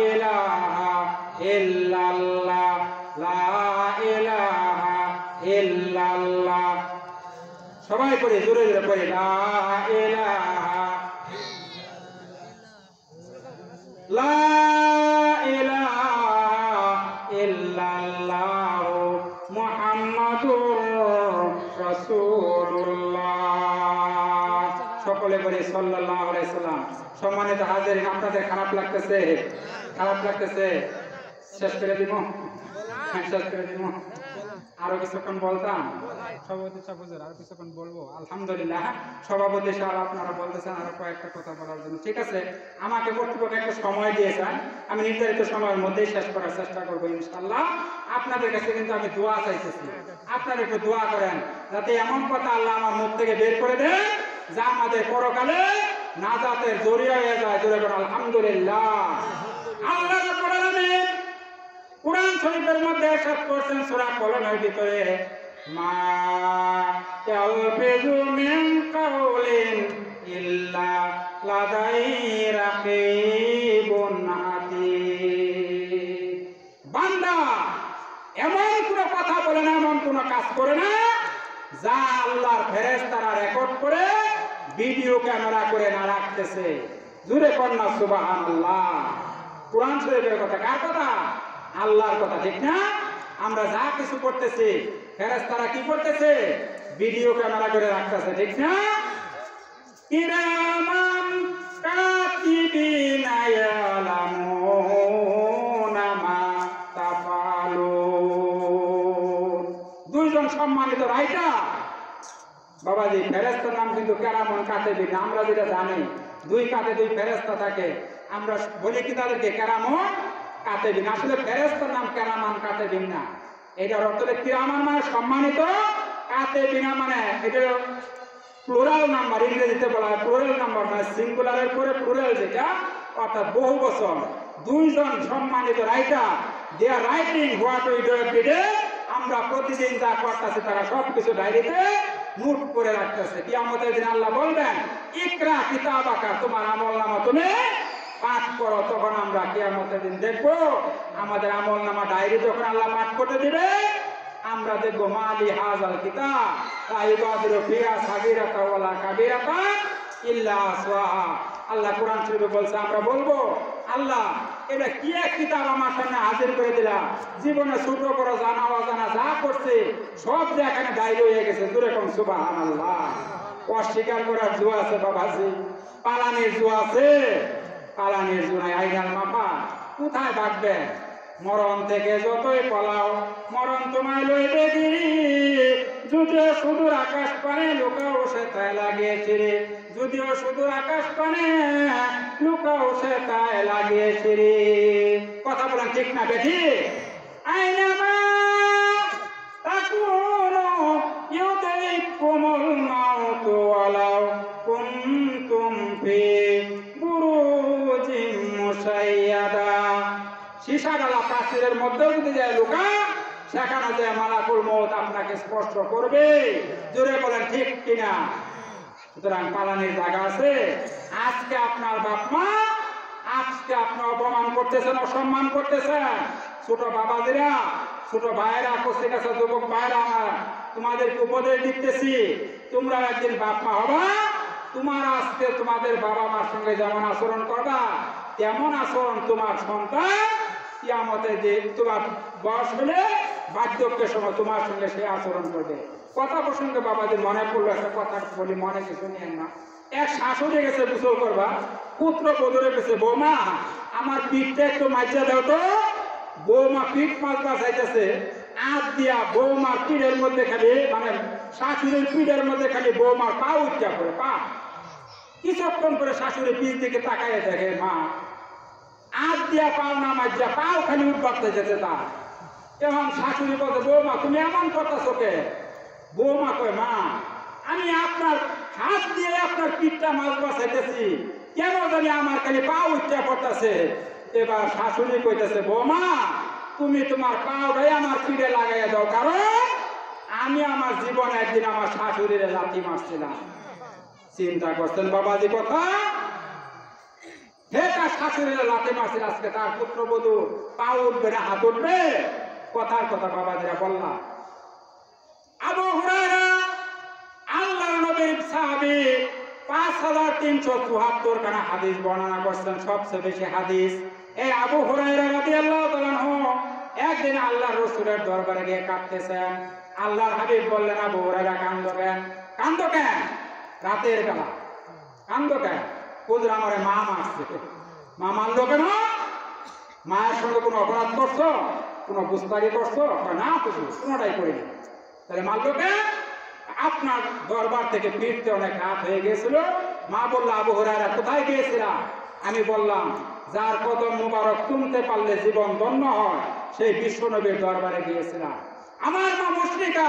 ইলাহা ইল্লাল্লাহ, লা ইলাহা ইল্লাল্লাহ। সবাই পড়ি, জোরে জোরে পড়ি, লা ইলাহা, লা ইলাহা ইল্লাল্লাহ মুহাম্মাদুর রাসূলুল্লাহ। সকলে বলি সাল্লাল্লাহু আলাইহি সাল্লাম। সম্মানিত হাজিরিন, আপনাদের খারাপ লাগতেছে? খারাপ লাগতেছে? শেষ করে দিব? শেষ করে দিব? আরো কিছুক্ষণ বলতাম? সভাপতি সাহেব হুজুর আরো কিছুক্ষণ বলবো? আলহামদুলিল্লাহ, সভাপতি সাহেব আপনারা বলতেছেন আরো কয়েকটা কথা বলার জন্য। ঠিক আছে, আমাকে কর্তৃপক্ষ একটা সময় দিয়েছেন, আমি নির্ধারিত সময়ের মধ্যেই শেষ করার চেষ্টা করবো ইনশাআল্লাহ। আপনাদের কাছে কিন্তু আমি দোয়া চাইতেছি, আপনারা একটু দোয়া করেন যাতে এমন কথা আল্লাহ আমার মুখ থেকে বের করে দেন যা আমাদের পরকালে নাজাতের জরিয়া হয়ে যায়। জোরে বলেন আলহামদুলিল্লাহ। আল্লাহ রাব্বুল আলামিন কুরআন শরীফের মধ্যে ইরশাদ করেছেন সূরা কলমের ভিতরে, মা ইয়ালফিযু মিন কাওলিন ইল্লা লাদাইহি রাকীবুন আতীদ। বান্দা এমন কোনো কথা বলে না, এমন কোনো কাজ করে না যা আল্লাহর ফেরেশতারা রেকর্ড করে ভিডিও ক্যামেরা করে না রাখতেছে। জোরে কন্যা সুবহানাল্লাহ। কুরআন শরীফের কথা কার কথা? আল্লাহর কথা, ঠিক না? আমরা যা কিছু করতেছি ফেরেশতারা কি করতেছে? ভিডিও ক্যামেরা করে রাখতেছে, ঠিক না? কিরামান কাতিবিনা ইয়ালামুনা মা তাফালুন। দুইজন সম্মানিত রাইটার বাবাজি, ফেরেশতার নাম কিন্তু কেরামান কাতিবিন। আমরা যেটা জানি দুই কাঁধে দুই ফেরেশতা থাকে, আমরা বলি কি তাদেরকে কেরামান কাতিবিন। আসলে ফেরেশতার নাম কেরামান কাতিবিন না। এটার অর্থ হলো কিরামান মানে সম্মানিত, কাতিবিনা মানে এটা প্লুরাল নাম্বার, ইংরেজিতে বলা হয় প্লুরাল নাম্বার, মানে সিঙ্গুলারের পরে প্লুরাল যেটা, অর্থাৎ বহু বচন। দুইজন সম্মানিত writer, they are writing what we do every day. আমরা প্রতিদিন যা করতেছি তারা সবকিছু ডায়েরিতে নোট করে রাখতেছে। কিয়ামতের দিন আল্লাহ বলবেন, ইকরা কিতাবাকা, তোমার আমলনামা তুমি পাঠ করো। তখন আমরা কিয়ামতের দিন দেখবো আমাদের আমলনামা ডায়েরি যখন আল্লাহ পাঠ করতে দিবে, আমরা দেখবো মালি হাজাল কিতাব লা ইউগাদিরু ফিহা সাগীরাতা ওয়ালা কাবীরাতা ইল্লা আসওয়াহা। আল্লাহ কোরআন শরীফে বলছে, আমরা বলবো আল্লাহ এটা কি এক কিতাব আমার সামনে হাজির করে দিলাম, জীবনে ছোট বড় জানা অজানা যা করছে সব যে এখানে ডায়েরি হয়ে গেছে। জোরে কোন সুবহানাল্লাহ। অস্বীকার করার জুয়া আছে বাবাজি, পালানির জুয়া আছে। পালানির জুয়ায় আইনাল মাপা, কোথায় ভাগবে? মরণ থেকে যতই পলাও মরণ তোমায় লইবে গিরি। যদিও সুদূর আকাশ পানে লুকাও সে তাই লাগিয়েছে রে, যদিও সুদূর আকাশ পানে লুকাও সে তাই লাগিয়েছে রে। কথা বলেন ঠিক না বেঠি? আইনামা তাকুনু ইউদরিকুমুল মাউতু ওয়ালাউ কুনতুম ফি বুরুজিম মুশাইয়াদা। সীসাডালা প্রাচীরের মধ্যেও যদি যায় লুকা, সেখানে যে মালাকুল মউত আপনাকে স্পর্শ করবে। জোরে বলেন ঠিক কিনা? সুতরাং পালানির জায়গা আছে। আজকে আপনার বাপ মা আজকে আপনি অপমান করতেছেন, অসম্মান করতেছেন। ছোট বাবাজিরা, ছোট ভাইয়েরা, কচি কাছা যুবক ভাইয়েরা, আমার তোমাদেরকে উপদেশ দিতেছি, তোমরা একদিন বাপ মা হবা। তোমার আজকে তোমাদের বাবা মার সঙ্গে যেমন আচরণ করবা, তেমন আচরণ তোমার সন্তান কিয়ামতের দিন তোমার বয়স হলে বার্ধক্যের সময় তোমার সঙ্গে সে আচরণ করবে। কথা প্রসঙ্গে বাবাদের মনে পড়লো একটা কথা বলি, মনে কিছু নিয়েন না। এক শাশুড়ি গেছে গোসল করবা, পুত্র বদরে গেছে, বৌমা আমার পিঠটা একটু মাইজা দাও তো। বৌমা পিঠ মাজবা চাইতেছে, আজ দিয়া বৌমার পিঠের মধ্যে খালি, মানে শাশুড়ির পিঠের মধ্যে খালি বৌমার পা উঠা করে, পা কিছুক্ষণ করে শাশুড়ি পিঠ দিকে তাকাইয়ে দেখে, মা আজ দিয়া পাও না মাইজা, পাও খালি উঠবাতে যেতে তা। এখন শাশুড়ি বলছে, বৌমা তুমি এমন কথা চোখে। বৌমা কয়, মা আমি আপনার হাত দিয়ে আপনার পিঠটা মাজবা চাইতেছি, কেন জানি আমার খালি পা উঠতে পড়তেছে। এবার শাশুড়ি কইতেছে, বৌমা তুমি তোমার পাউটাই আমার পিঠে লাগাইয়া দাও, কারণ আমি আমার জীবনে একদিন আমার শাশুড়ির লাথি মারছিলাম। চিন্তা করছেন বাবাজি কথা, হে তার শাশুড়ির লাথি মারছিল, আজকে তার পুত্রবধূ পা উঠবে না হাত উঠবে? কথার কথা বাবাজিরা বললাম। আবু হুরায়রা আল্লাহর নবীর সাহাবী, 5374 খানা হাদিস বর্ণনা করছেন। সবচেয়ে বেশি হাদিস এই আবু হুরায়রা রাদিয়াল্লাহু তাআলা আনহু একদিন আল্লাহর রাসূলের দরবারে গিয়ে কাঁদতেছেন। আল্লাহর হাবিব বললেন, আবু হুরায়রা কান্দো কেন? কান্দো কেন? রাতের বেলা কান্দো কেন? হুজুর আমারে মা মারছে। মা মারলো কেন? মায়ের সঙ্গে কোনো অপরাধ করছো? কোনো গুস্তাখি করছো? না হুজুর, কোনোটাই করিনি। তাহলে মারলো কেন? আপনার দরবার থেকে ফিরতে অনেক রাত হয়ে গেছিল। মা বলল, আবু হুরায়রা কোথায় গিয়েছিলাম? আমি বললাম, যার কদম মুবারক তুলতে পারলে জীবন ধন্য হয়, সেই বিশ্বনবীর দরবারে গিয়েছিলাম। আমার মা মুশরিকা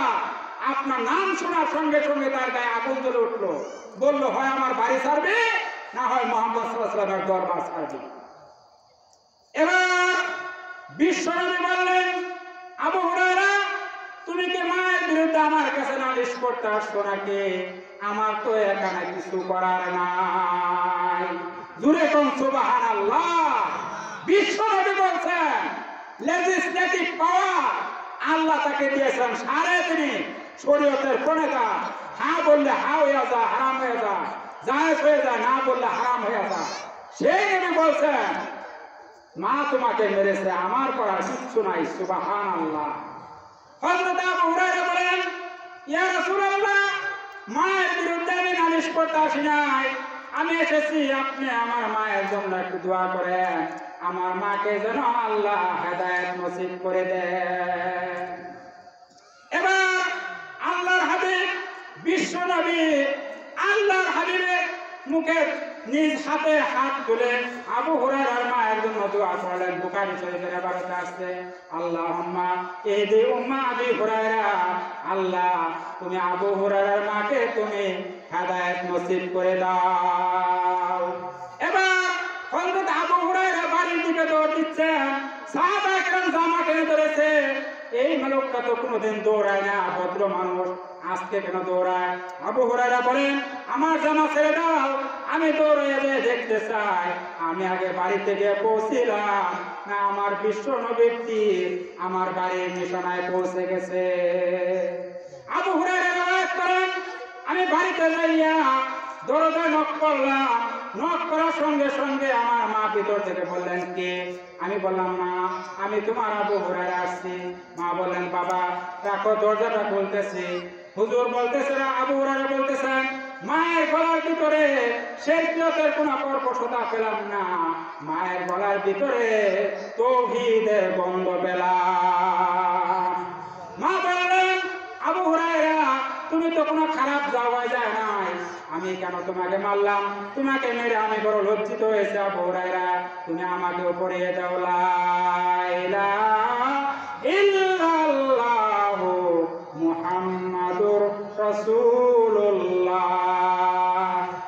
আপনার নাম শোনার সঙ্গে সঙ্গে তার গায়ে আগুন জ্বলে উঠলো। বলল, হয় আমার বাড়ি ছাড়বে, না হয় মুহাম্মদ সাল্লাল্লাহু আলাইহি ওয়াসাল্লামের দরবার ছাড়বে। এবার বিশ্বনবী বললেন, আবু হুরায়রা তুমি কি মায়ের বিরুদ্ধে আমার কাছে নালিশ করতে আসছো নাকি? আমার তো এখানে কিছু করার নাই। জুরে কোন সুবহানাল্লাহ। বিশ্বনবী বলছেন, লেজিসলেটিভ পাওয়ার আল্লাহ তাকে দিয়েছেন, তিনি শরীয়তের প্রণেতা। হ্যাঁ বললে হ্যাঁ হয়ে যায়, হারাম হয়ে যায়, জায়েজ হয়ে যায়, না বললে হারাম হয়ে যায়। সেই নবী বলছেন, মা তোমাকে মেরেছে, আমার করার কিচ্ছু নাই। সুবহানাল্লাহ। হযরত আবু হুরায়রা বলেন, ইয়া রাসূলুল্লাহ, মায়ের বিরুদ্ধে আমি নালিশ করতে আসি নাই, আমি এসেছি আপনি আমার মায়ের জন্য একটু দোয়া করেন, আমার মাকে যেন আল্লাহ হেদায়েত নসিব করে দেন। এবার আল্লাহর হাবিব বিশ্বনবী আল্লাহর হাবিবের মুখে নিজ হাতে হাত তুলে আবু হুরায়রার মায়ের জন্য দোয়া করলেন। বুখারী শরীফের ইবারতে আসছে, আল্লাহুম্মা ইহদি উম্মা আবি হুরায়রা, আল্লাহ তুমি আবু হুরায়রার মাকে তুমি হেদায়েত নসিব করে দাও। এবার হযরত আবু হুরায়রা বাড়ির দিকে দৌড় দিচ্ছেন, সাহাবায়ে কেরাম জামা টেনে ধরেছে। এই লোকটা তো কোনোদিন দৌড়ায় না, ভদ্র মানুষ, আজকে কেন দৌড়ায়? আবু হুরায়রা বলেন, আমার জামা ছেড়ে দাও, আমি দৌড়ে দেখতে চাই আমি আগে বাড়িতে গিয়ে পৌঁছিলাম না আমার বিশ্ব নবীর তীর আমার বাড়ির নিশানায় পৌঁছে গেছে। আবু হুরায়রা রওয়ায়াত করেন, আমি বাড়িতে যাইয়া দরজায় নক করলাম। নক করার সঙ্গে সঙ্গে আমার মা ভিতর থেকে বললেন, কে? আমি বললাম, মা আমি তোমার আবু হুরায়রা আসছি। মা বললেন, বাবা দেখো দরজাটা খুলতেছি। হুজুর বলতেছেন, আবু হুরায়রা বলতেছেন, মায়ের গলার ভিতরে শিরকিয়তের কোনো কর্কশতা পেলাম না, মায়ের গলার ভিতরে তাওহীদের গন্ধ পেলাম। মা বললেন, আবু হুরায়রা তুমি তো কোনো খারাপ জায়গায় যায় নাই, আমি কেন তোমাকে মারলাম? তোমাকে মেরে আমি বড় লজ্জিত হয়েছে। আবু হুরায়রা তুমি আমাকে পড়িয়ে দাও লা ইলাহা ইল্লাল্লাহু মুহাম্মাদুর রাসূলুল্লাহ।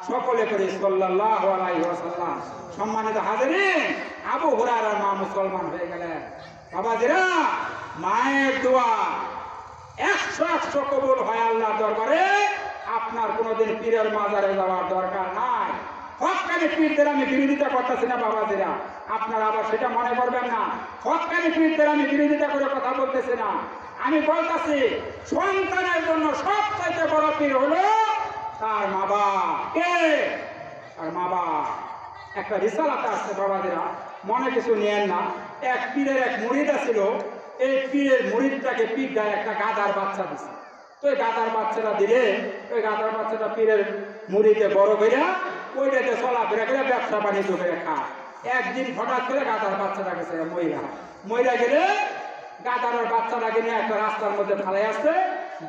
সকলে করি সাল্লাল্লাহু আলাইহি ওয়াসাল্লাম। সম্মানিত হাজিরিন, আবু হুরায়রার মা মুসলমান হয়ে গেলেন। বাবাজিরা, মায়ের দোয়া 100 কবুল হয় আল্লাহর দরবারে। আপনার কোনোদিন পীরের মাজারে যাওয়ার দরকার নাই। হক্কানি পীরদের আমি বিরোধিতা করতেছি না বাবাজিরা, আপনারা আবার সেটা মনে করবেন না। হক্কানি পীরদের আমি বিরোধিতা করে কথা বলতেছি না। আমি বলতেছি, সন্তানের জন্য সবচাইতে বড় পীর হলো তার মা বাবা। কে? আর মা বাবা। একটা রিসালাতে আসছে বাবাজিরা, মনে কিছু নিয়েন না। এক পীরের এক মুরিদ ছিল, এই পীরের মুরিদটাকে পীর গায়ে একটা গাধার বাচ্চা দিছে। তো এই গাধার বাচ্চাটা দিলে ওই গাধার বাচ্চাটা পীরের মুরিদে বড় করে ওইটাতে চলাফেরা করে ব্যবসা বাণিজ্য করে খায়। একদিন হঠাৎ করে গাধার বাচ্চাটা গেছে মহিলা গেলে গাধার বাচ্চাটাকে নিয়ে একটা রাস্তার মধ্যে ফালাই আসছে।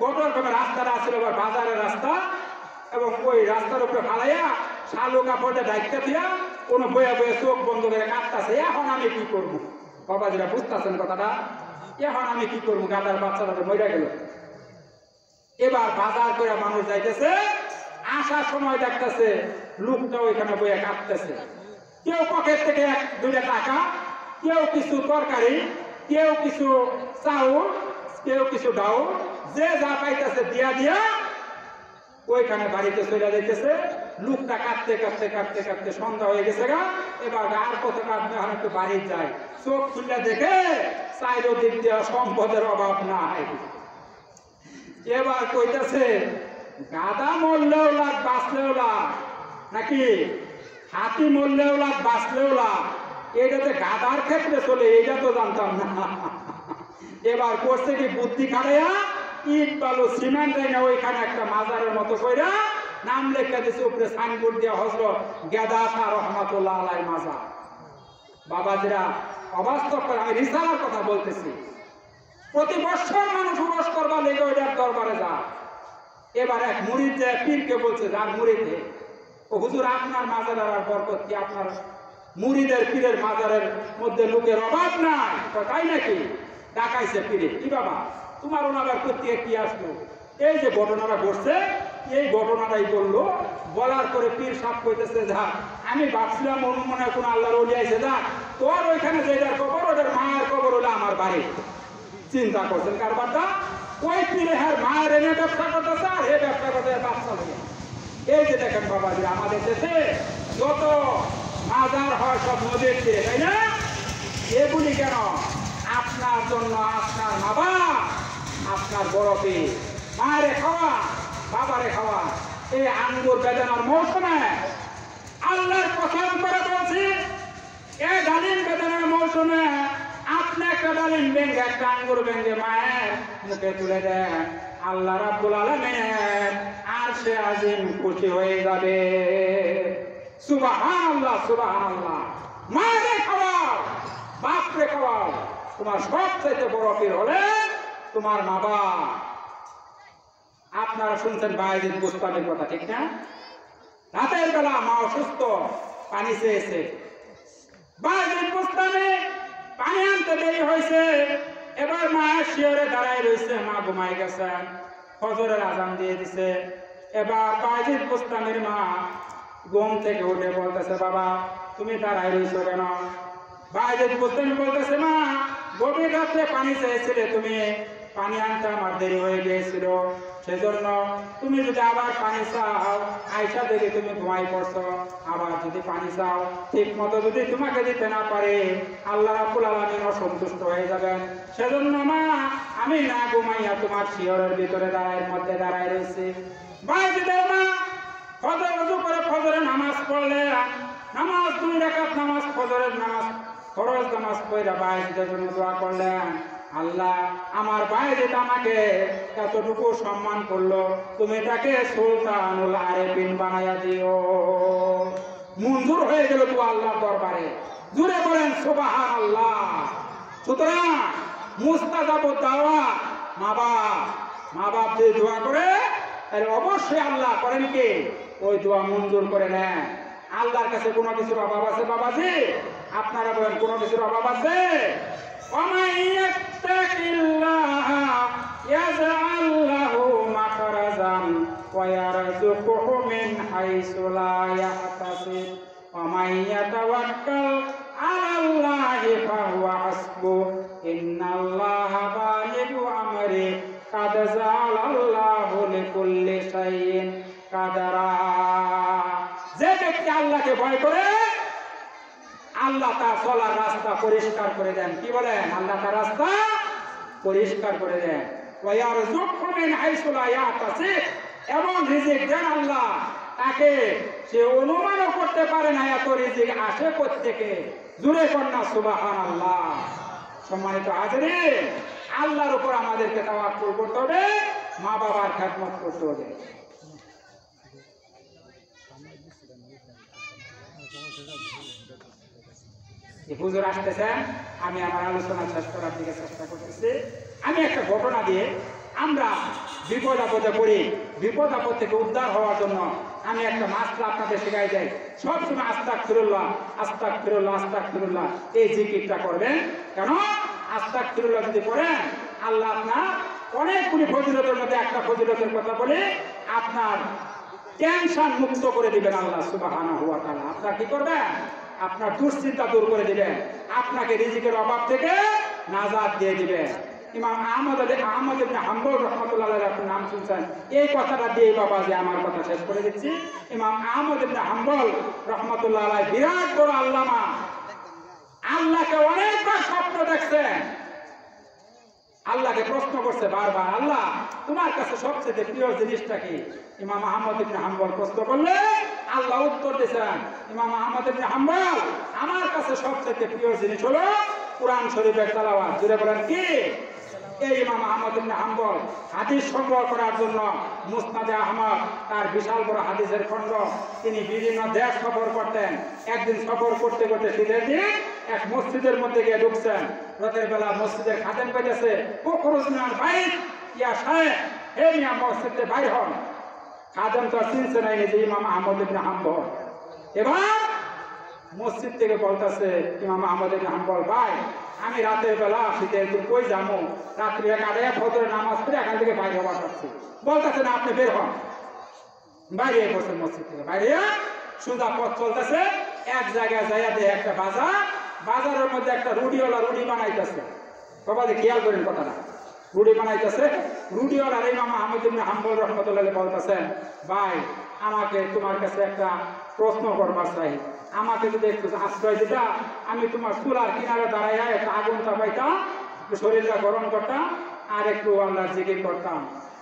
গোটর করে রাস্তাটা আসছিল বাজারের রাস্তা, এবং ওই রাস্তার উপরে ফালাইয়া শালু কাপড়ে দায়িত্ব দিয়া কোনো বয়ে বয়ে চোখ বন্ধ করে কাঁদতেছে। এখন আমি কি করবো? বাবাজিরা বুঝতেছেন কথাটা? এখন আমি কি করবো? গাধার বাচ্চাটা মরে গেল। এবার বাজার করে মানুষ যাইতেছে, আসার সময় দেখতেছে লোকটা ওইখানে বইয়ে কাঁদতেছে। কেউ পকেট থেকে 1-2 টাকা, কেউ কিছু তরকারি, কেউ কিছু চাউল, কেউ কিছু ডাউল, যে যা পাইতেছে দিয়া দিয়া ওইখানে বাড়িতে চলে যাইতেছে। লোকটা কাঁদতে কাঁদতে কাঁদতে কাঁদতে সন্ধ্যা হয়ে গেছে গা। এবার আর কত কাঁদবে, এখন একটু বাড়ি যায়, চোখ খুলে দেখে চারিদিক দিয়ে সম্পদের অভাব নাই। এবার কইতেছে গাদা মরলেও লাগ বাঁচলেও লাগ, নাকি হাতি মরলেও লাগ বাঁচলেও লাগ, এটাতে গাদার ক্ষেত্রে চলে, এটা তো জানতাম না। এবার করছে কি বুদ্ধি খাড়াইয়া ইট বালু সিমেন্ট না ওইখানে একটা মাজারের মতো কইরা নাম লেখা দিছে, উপরে সাইনবোর্ড দেওয়া হজরত গেদা শাহ রহমাতুল্লাহ আলাই মাজার। বাবাজিরা অবাস্তব করে, আমি রিসালার কথা বলতেছি। প্রতি বছর মানুষ উরস করবার লেগে ওইটার দরবারে যা। এবার এক মুরিদ যে পীরকে বলছে, যার মুরিদে, ও হুজুর আপনার মাজারের আর বরকত কি, আপনার মুরিদের পীরের মাজারের মধ্যে লোকের অভাব নাই? তাই নাকি? ডাকাইছে পীরে, কি বাবা তোমার ওনার করতে কি আসলো? এই যে ঘটনাটা ঘটছে, এই ঘটনাটাই বললো। বলার পরে পীর সাপ কইতেছে, যা আমি ভাবছিলাম মনে কোন আল্লাহর ওলি আইছে, যা তোর ওইখানে যেটার কবর, ওটার মায়ের কবর হলো আমার বাড়ি। চিন্তা করছেন কারবারটা? ওই পীরে হ্যাঁ মায়ের এনে ব্যবসা করতেছে, আর এ ব্যবসা করতে বাচ্চা লাগে। এই যে দেখেন বাবাজি, আমাদের দেশে যত মাজার হয় সব নদীর তীরে, তাই না? এগুলি কেন? আপনার জন্য আপনার মা বাবা, আপনার বড় পীর, মায়েরে খাওয়া, বাবারে খাওয়া। এই আঙ্গুর বেদানার মৌসুমে আল্লাহর কসম করে বলছি, এই ডালিম বেদানার মৌসুমে আপনি একটা ডালিম ভেঙে, একটা আঙ্গুর ভেঙে মায়ের মুখে তুলে দেন, আল্লাহ রাব্বুল আলামিন আরশে আজিম খুশি হয়ে যাবে। সুবহানাল্লাহ, সুবহানাল্লাহ। মায়েরে খাওয়াও, বাপরে খাওয়াও, তোমার সবচেয়ে বড় পীর হলেন তোমার মা বাবা। আপনারা শুনছেন বায়েজিদ বুস্তামির কথা, ঠিক না? রাতের বেলা মা অসুস্থ, পানি চেয়েছে, বায়েজিদ বুস্তামি পানি আনতে দেরি হয়েছে। এবার মায়ের শিয়রে দাঁড়ায় রয়েছে, মা ঘুমাই গেছেন, ফজরের আজান দিয়ে দিছে। এবার বায়েজিদ বুস্তামির মা ঘুম থেকে উঠে বলতেছে, বাবা তুমি দাঁড়ায় রয়েছো কেন? বায়েজিদ বুস্তামি বলতেছে, মা গভীর রাত্রে পানি চেয়েছিলে তুমি, পানি আনতে আমার দেরি হয়ে গিয়েছিল, সেজন্য তুমি যদি আবার পানি চাও, আয়সা দেখে তুমি ঘুমাই পড়ছো, আবার যদি পানি চাও ঠিক মতো যদি তোমাকে দিতে না পারে, আল্লাহ রাব্বুল আলামিন অসন্তুষ্ট হয়ে যাবেন। সেজন্য মা আমি না ঘুমাইয়া তোমার শিয়রের ভিতরে মধ্যে দাঁড়ায় রয়েছি। বায়েজিদের মা ফজর ওযু করে ফজরের নামাজ পড়লেন, নামাজ 2 রাকাত নামাজ, ফজরের নামাজ ফরজ নামাজ পড়া বায়েজিদের জন্য দোয়া করলেন, আল্লাহ আমার বায়েজিদ আমাকে এতটুকু সম্মান করলো, তুমি তাকে সুলতানুল আরেফিন বানায়া দিও। মঞ্জুর হয়ে গেল তো আল্লাহর দরবারে। জুড়ে বলেন সুবহানাল্লাহ। সুতরাং মুস্তাজাবুদ দাওয়া, মা বাপ যে দোয়া করে তাহলে অবশ্যই আল্লাহ করেন কি? ওই দোয়া মঞ্জুর করে নেন। আল্লাহর কাছে কোনো কিছুর অভাব আছে বাবাজি? আপনারা বলেন কোনো কিছুর অভাব আছে? ومن يتق الله يجعل له مخرجا ويرزقه من حيث لا يحتسب ومن يتوكل على الله فهو حسبه إن الله بالغ أمره قد جعل الله لكل شيء قدرا। যে ব্যক্তি আল্লাহকে ভয় করে আল্লাহ তার চলার রাস্তা পরিষ্কার করে দেন। কি বলেন? আল্লাহ তার রাস্তা পরিষ্কার করে দেন। এবং রিজিক দেন আল্লাহ তাকে, সে অনুমানও করতে পারে না এত রিজিক আসে কোত্থেকে। জুড়ে কন্যা সুবহানাল্লাহ। সম্মানিত হাজিরিন, আল্লাহর উপর আমাদেরকে তাওয়াক্কুল করতে হবে, মা বাবার খেদমত করতে হবে। হুজুর আসতেছেন, আমি আমার আলোচনা শেষ করার দিকে চেষ্টা করতেছি। আমি একটা ঘটনা দিয়ে আমরা বিপদ আপদে পড়ি, বিপদ আপদ থেকে উদ্ধার হওয়ার জন্য আমি একটা মাসলা আপনাদের শেখাই যাই। সবসময় আস্তাগফিরুল্লাহ, আস্তাগফিরুল্লাহ, আস্তাগফিরুল্লাহ এই জিকিরটা করবেন। কেন? আস্তাগফিরুল্লাহ যদি করেন আল্লাহ আপনার অনেকগুলি ফজিলতের মধ্যে একটা ফজিলতের কথা বলে, আপনার টেনশন মুক্ত করে দিবেন আল্লাহ সুবহানাহু ওয়া তাআলা। আপনারা কি করবেন? আপনার দুশ্চিন্তা দূর করে দিবেন, আপনাকে রিজিকের অভাব থেকে নাজাত দিয়ে দিবেন। ইমাম আহমদ ইবনে হাম্বল রাহমাতুল্লাহ আলাইহি, আপনি নাম শুনছেন, এই কথাটা দিয়ে বাবা যে আমার কথা শেষ করে দিচ্ছি। ইমাম আহমদ ইবনে হাম্বল রাহমাতুল্লাহ আলাইহি বিরাট বড় আল্লামা, আল্লাহকে অনেকবার স্বপ্ন দেখছেন, আল্লাহকে প্রশ্ন করছে বারবার, আল্লাহ তোমার কাছে সবচেয়ে প্রিয় জিনিসটা কি? ইমাম আহমদ ইবনে হাম্বল প্রশ্ন করলে আল্লাহ উত্তর দিয়েছেন, ইমাম আহমদ ইবনে হাম্বল, আমার কাছে সবচেয়ে প্রিয় জিনিস হলো কুরআন শরীফের তেলাওয়াত। জুড়ে বলেন কি? এই ইমাম আহমদ ইবনে হাম্বল হাদিস সংগ্রহ করার জন্য মুসনাদে আহমদ, তার বিশাল বড় হাদিসের খণ্ড, তিনি বিভিন্ন দেশ সফর করতেন। একদিন সফর করতে করতে শীতের দিন এক মসজিদের মধ্যে গিয়ে ঢুকছেন। রাতের বেলা মসজিদের খাদেম পেয়েছে, ও খরচনার ভাই ইয়া সাহেব, হে মিয়া মসজিদে বাইর হন। খাদেম তো চিনছে নাই যে ইমাম আহমদ ইবনে হাম্বল। এবার মসজিদ থেকে বলতেছে ইমাম আহমদ ইবনে হাম্বল, ভাই আমি রাতের বেলা শীতের দিন কই যাবো, রাত্রি কাটে ফজরের নামাজ পড়ে এখান থেকে বাইরে হওয়া পাচ্ছি। বলতেছে না, আপনি বের হন। বাইরে বসে মসজিদ থেকে বাইরে সোজা পথ চলতেছে, এক জায়গায় যাইয়া দেয় একটা বাজার, বাজারের মধ্যে একটা রুটিওয়ালা রুটি বানাইতেছে। সবাই খেয়াল করেন কথাটা, রুটি বানাইতেছে। রুটিওয়ালা ইমাম আহমদ ইবনে হাম্বল রাহমাতুল্লাহ বলতেছেন, ভাই আমাকে তোমার কাছে একটা প্রশ্ন করবার চাই, আমাকে যদি একটু আশ্রয় দিতা, আমি তোমার চুলার কিনারে দাঁড়াইয়া একটা আগুন চাপাইতাম, শরীরটা গরম করতাম, আর একটু আল্লাহর জিকির করতাম।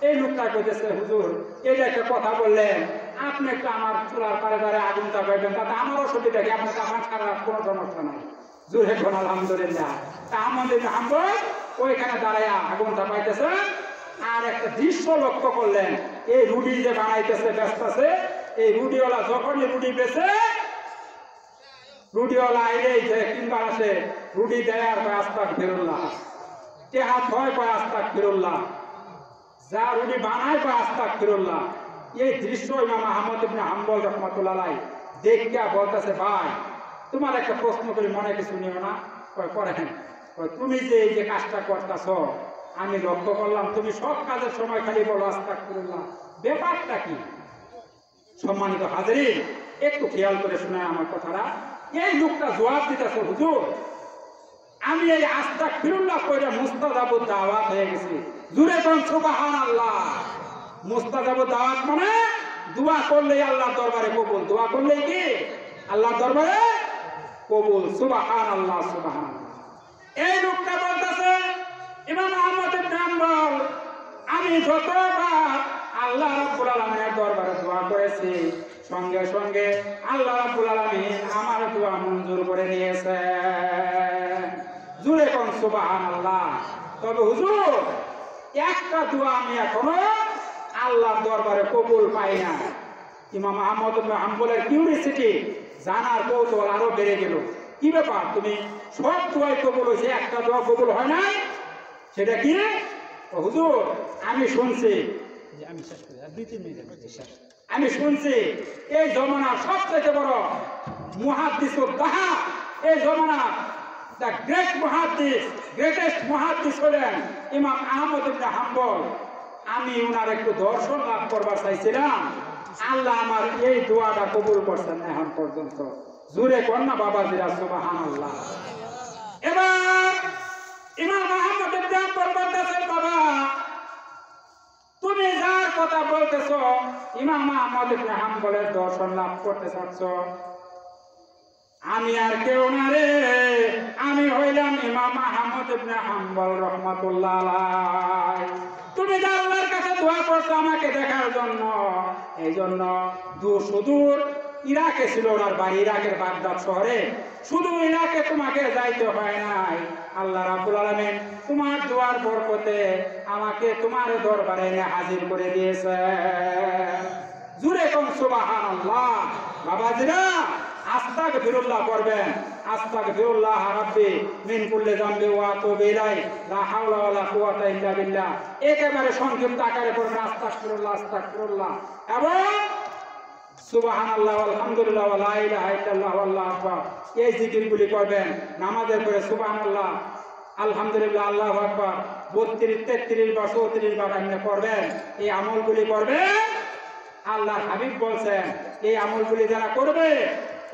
এই লোকটা কইতেছে, হুজুর এটা একটা কথা বললেন, আপনি একটু আমার চুলার পারে দাঁড়ায় আগুন চাপাইবেন, তাতে আমারও সুবিধা কি, আপনার আমার ছাড়া কোনো সমস্যা নাই। জোরে কোন আলহামদুলিল্লাহ। তা আমাদের হাম্বল ওইখানে দাঁড়াইয়া আগুন চাপাইতেছে, আর একটা দৃশ্য লক্ষ্য করলেন, এই রুটি যে বানাইতেছে ব্যস্তাছে, এই রুটিওয়ালা যখনই রুটি বেছে, রুটিওয়ালা আইলেই যে কিংবা আসে রুটি দেয় আর কয় আস্তাক ফিরুল্লাহ, টেহা থয় কয় আস্তাক ফিরুল্লাহ, যা রুটি বানায় কয় আস্তাক ফিরুল্লাহ। এই দৃশ্য ইমাম আহমদ ইবনে হাম্বল রাহমাতুল্লাহ আলাইহি দেখিয়া বলতেছে, ভাই তোমার একটা প্রশ্ন করি, মনে কিছু নিও না। কয় করেন। তুমি যে এই যে কাজটা করতেছ, আমি লক্ষ্য করলাম তুমি সব কাজের সময় খালি বলো আস্তাগফিরুল্লাহ, ব্যাপারটা কি? সম্মানিত হাজিরিন, একটু খেয়াল করে শুনে আমার কথাটা। এই লোকটা জবাব দিতেছে, হুজুর আমি এই আস্তাগফিরুল্লাহ কইরা মুস্তাজাবুদ দাওয়াত হয়ে গেছি। জুরে কোন সুবহানাল্লাহ। মুস্তাজাবুদ দাওয়াত মানে দোয়া করলেই আল্লাহর দরবারে কবুল, দোয়া করলেই কি আল্লাহর দরবারে কবুল। সুবহানাল্লাহ, সুবহানাল্লাহ। এই লোকটা বলতেছে, ইমাম আহমদ ইবনে হাম্বল, আমি যতবার আল্লাহ রাব্বুল আলামিনের দরবারে দোয়া করেছি, সঙ্গে সঙ্গে আল্লাহ রাব্বুল আলামিন আমার দোয়া মঞ্জুর করে নিয়েছেন। জুরে কোন সুবহানাল্লাহ। তবে হুজুর একটা দোয়া আমি এখনো আল্লাহর দরবারে কবুল পাই না। ইমাম আহমদ ইবনে হাম্বলের কিউরিসিটি, জানার কৌতূহল আরো বেড়ে গেল। কি ব্যাপার, তুমি সব দোয়াই কবুল হয়েছে, একটা দোয়া কবুল হয় নাই, সেটা কি? হুজুর আমি শুনছি, আমি শুনছি এই জমানার সবচেয়ে বড় মুহাদ্দিস দাহা, এই জমানার দ্য গ্রেট মুহাদ্দিস, গ্রেটেস্ট মুহাদ্দিস হলেন ইমাম আহমদ ইবনে হাম্বল। আমি উনার একটু দর্শন লাভ করবার চাইছিলাম, আল্লাহ আমার এই দোয়াটা কবুল করছেন না এখন পর্যন্ত। জুরে কন্যা বাবাজিরা সুবহানাল্লাহ। এবার ইমাম আহমদ ইবনে হাম্বল বলতেছেন, বাবা তুমি যার কথা বলতেছ, ইমাম আহমদ ইবনে হাম্বলের দর্শন লাভ করতে চাচ্ছ, আমি আর কেউ না রে, আমি হইলাম ইমাম আহমদ ইবনে হাম্বল রাহমাতুল্লাহ আলাইহি। তুমি যে আল্লাহর কাছে দোয়া করছো আমাকে দেখার জন্য, এই জন্য সুদূর ইরাকে ছিল ওনার বাড়ি, ইরাকের বাগদাদ শহরে। শুধু ইরাকে তোমাকে যাইতে হয় নাই, আল্লাহ রাব্বুল আলামিন তোমার দোয়ার বরকতে আমাকে তোমার দরবারে এনে হাজির করে দিয়েছে। জুরে কোন সুবহানাল্লাহ। বাবাজিরা আস্তাগফিরুল্লাহ করবেন, আস্তাগফিরুল্লাহ রাব্বি মিন কুল্লি যামবি ওয়া আতুবু ইলাইহি, লা হাওলা ওয়ালা কুওয়াতা ইল্লা বিল্লাহ। একেবারে সংক্ষিপ্ত আকারে পড়বেন আস্তাগফিরুল্লাহ, আস্তাগফিরুল্লাহ এবং সুবহানাল্লাহ, আলহামদুলিল্লাহ, ওয়া লা ইলাহা ইল্লাল্লাহ, আল্লাহু আকবার। এই জিকিরগুলি করবেন নামাজের পরে। সুবহানাল্লাহ, আলহামদুলিল্লাহ, আল্লাহু আকবার 32, 33 বার 34 বার আপনি করবেন। এই আমলগুলি করবেন, আল্লাহর হাবিব বলছেন এই আমলগুলি যারা করবে,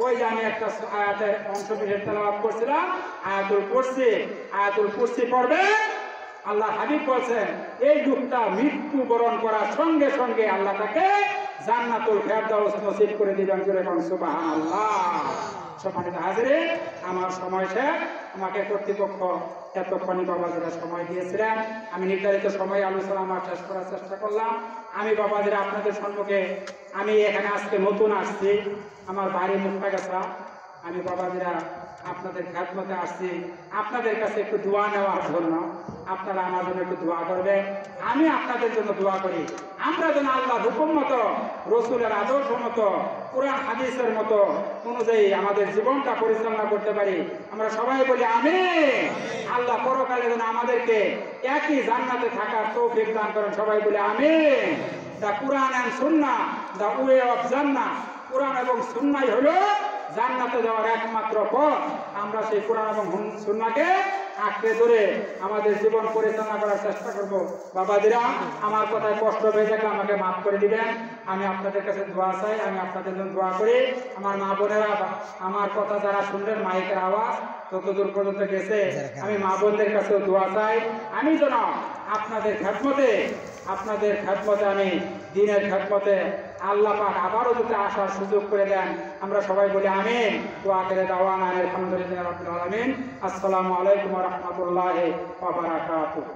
ওই যে আমি একটা আয়াতের অংশ বিশেষ তেলাওয়াত করছিলাম, আয়াতুল কুরসি পড়বে। আল্লাহ হাবিব বলছেন এই লোকটা মৃত্যুবরণ করার সঙ্গে সঙ্গে আল্লাহ তাকে জান্নাতুল ফেরদাউস নসিব করে দিবেন। সুবহানাল্লাহ। সম্মানিত হাজিরিন, আমার সময় শেষ। আমাকে কর্তৃপক্ষ এতক্ষণই বাবাজিরা সময় দিয়েছিলেন। আমি নির্ধারিত সময়ে আলোচনা আমার শেষ করার চেষ্টা করলাম। আমি বাবাজিরা আপনাদের সম্মুখে, আমি এখানে আজকে নতুন আসছি, আমার বাড়ি মুক্তাগাছা। আমি বাবাজিরা আপনাদের খেদমতে আসছি আপনাদের কাছে একটু দোয়া নেওয়ার জন্য। আপনারা আমার জন্য একটু দোয়া করবেন, আমি আপনাদের জন্য দোয়া করি। আমরা যেন আল্লাহর হুকুম মতো, রসুলের আদর্শ মতো, কোরআন হাদিসের মতো অনুযায়ী আমাদের জীবনটা পরিচালনা করতে পারি। আমরা সবাই বলি আমিন। আল্লাহ পরকালে যেন আমাদেরকে একই জান্নাতে থাকার তৌফিক দান করেন। সবাই বলি আমিন। দা কোরআন and Sunnah, the way of জান্নাহ। কোরআন এবং সুন্নাহই হলো জান্নাতে যাওয়ার একমাত্র পথ। আমরা সেই কোরআন এবং সুন্নাহকে আঁকড়ে ধরে আমাদের জীবন পরিচালনা করার চেষ্টা করব। বাবাজিরা, আমার কথায় কষ্ট হয়ে থাকলে আমাকে মাফ করে দিবেন। আমি আপনাদের কাছে দোয়া চাই, আমি আপনাদের জন্য দোয়া করি। আমার মা বোনেরা আমার কথা যারা শুনলেন, মাইকের আওয়াজ ততদূর পর্যন্ত গেছে, আমি মা বোনদের কাছেও দোয়া চাই। আমি যেন আপনাদের খেদমতে আমি দিনের খেদমতে আল্লাহ পাক আবারও যদি আসার সুযোগ করে দেন, আমরা সবাই বলি আমিন। তো আখিরে দাওয়ানা আলহামদুলিল্লাহি রাব্বিল আলামিন। আসসালামু আলাইকুম ওয়া রাহমাতুল্লাহি ওয়া বারাকাতুহু।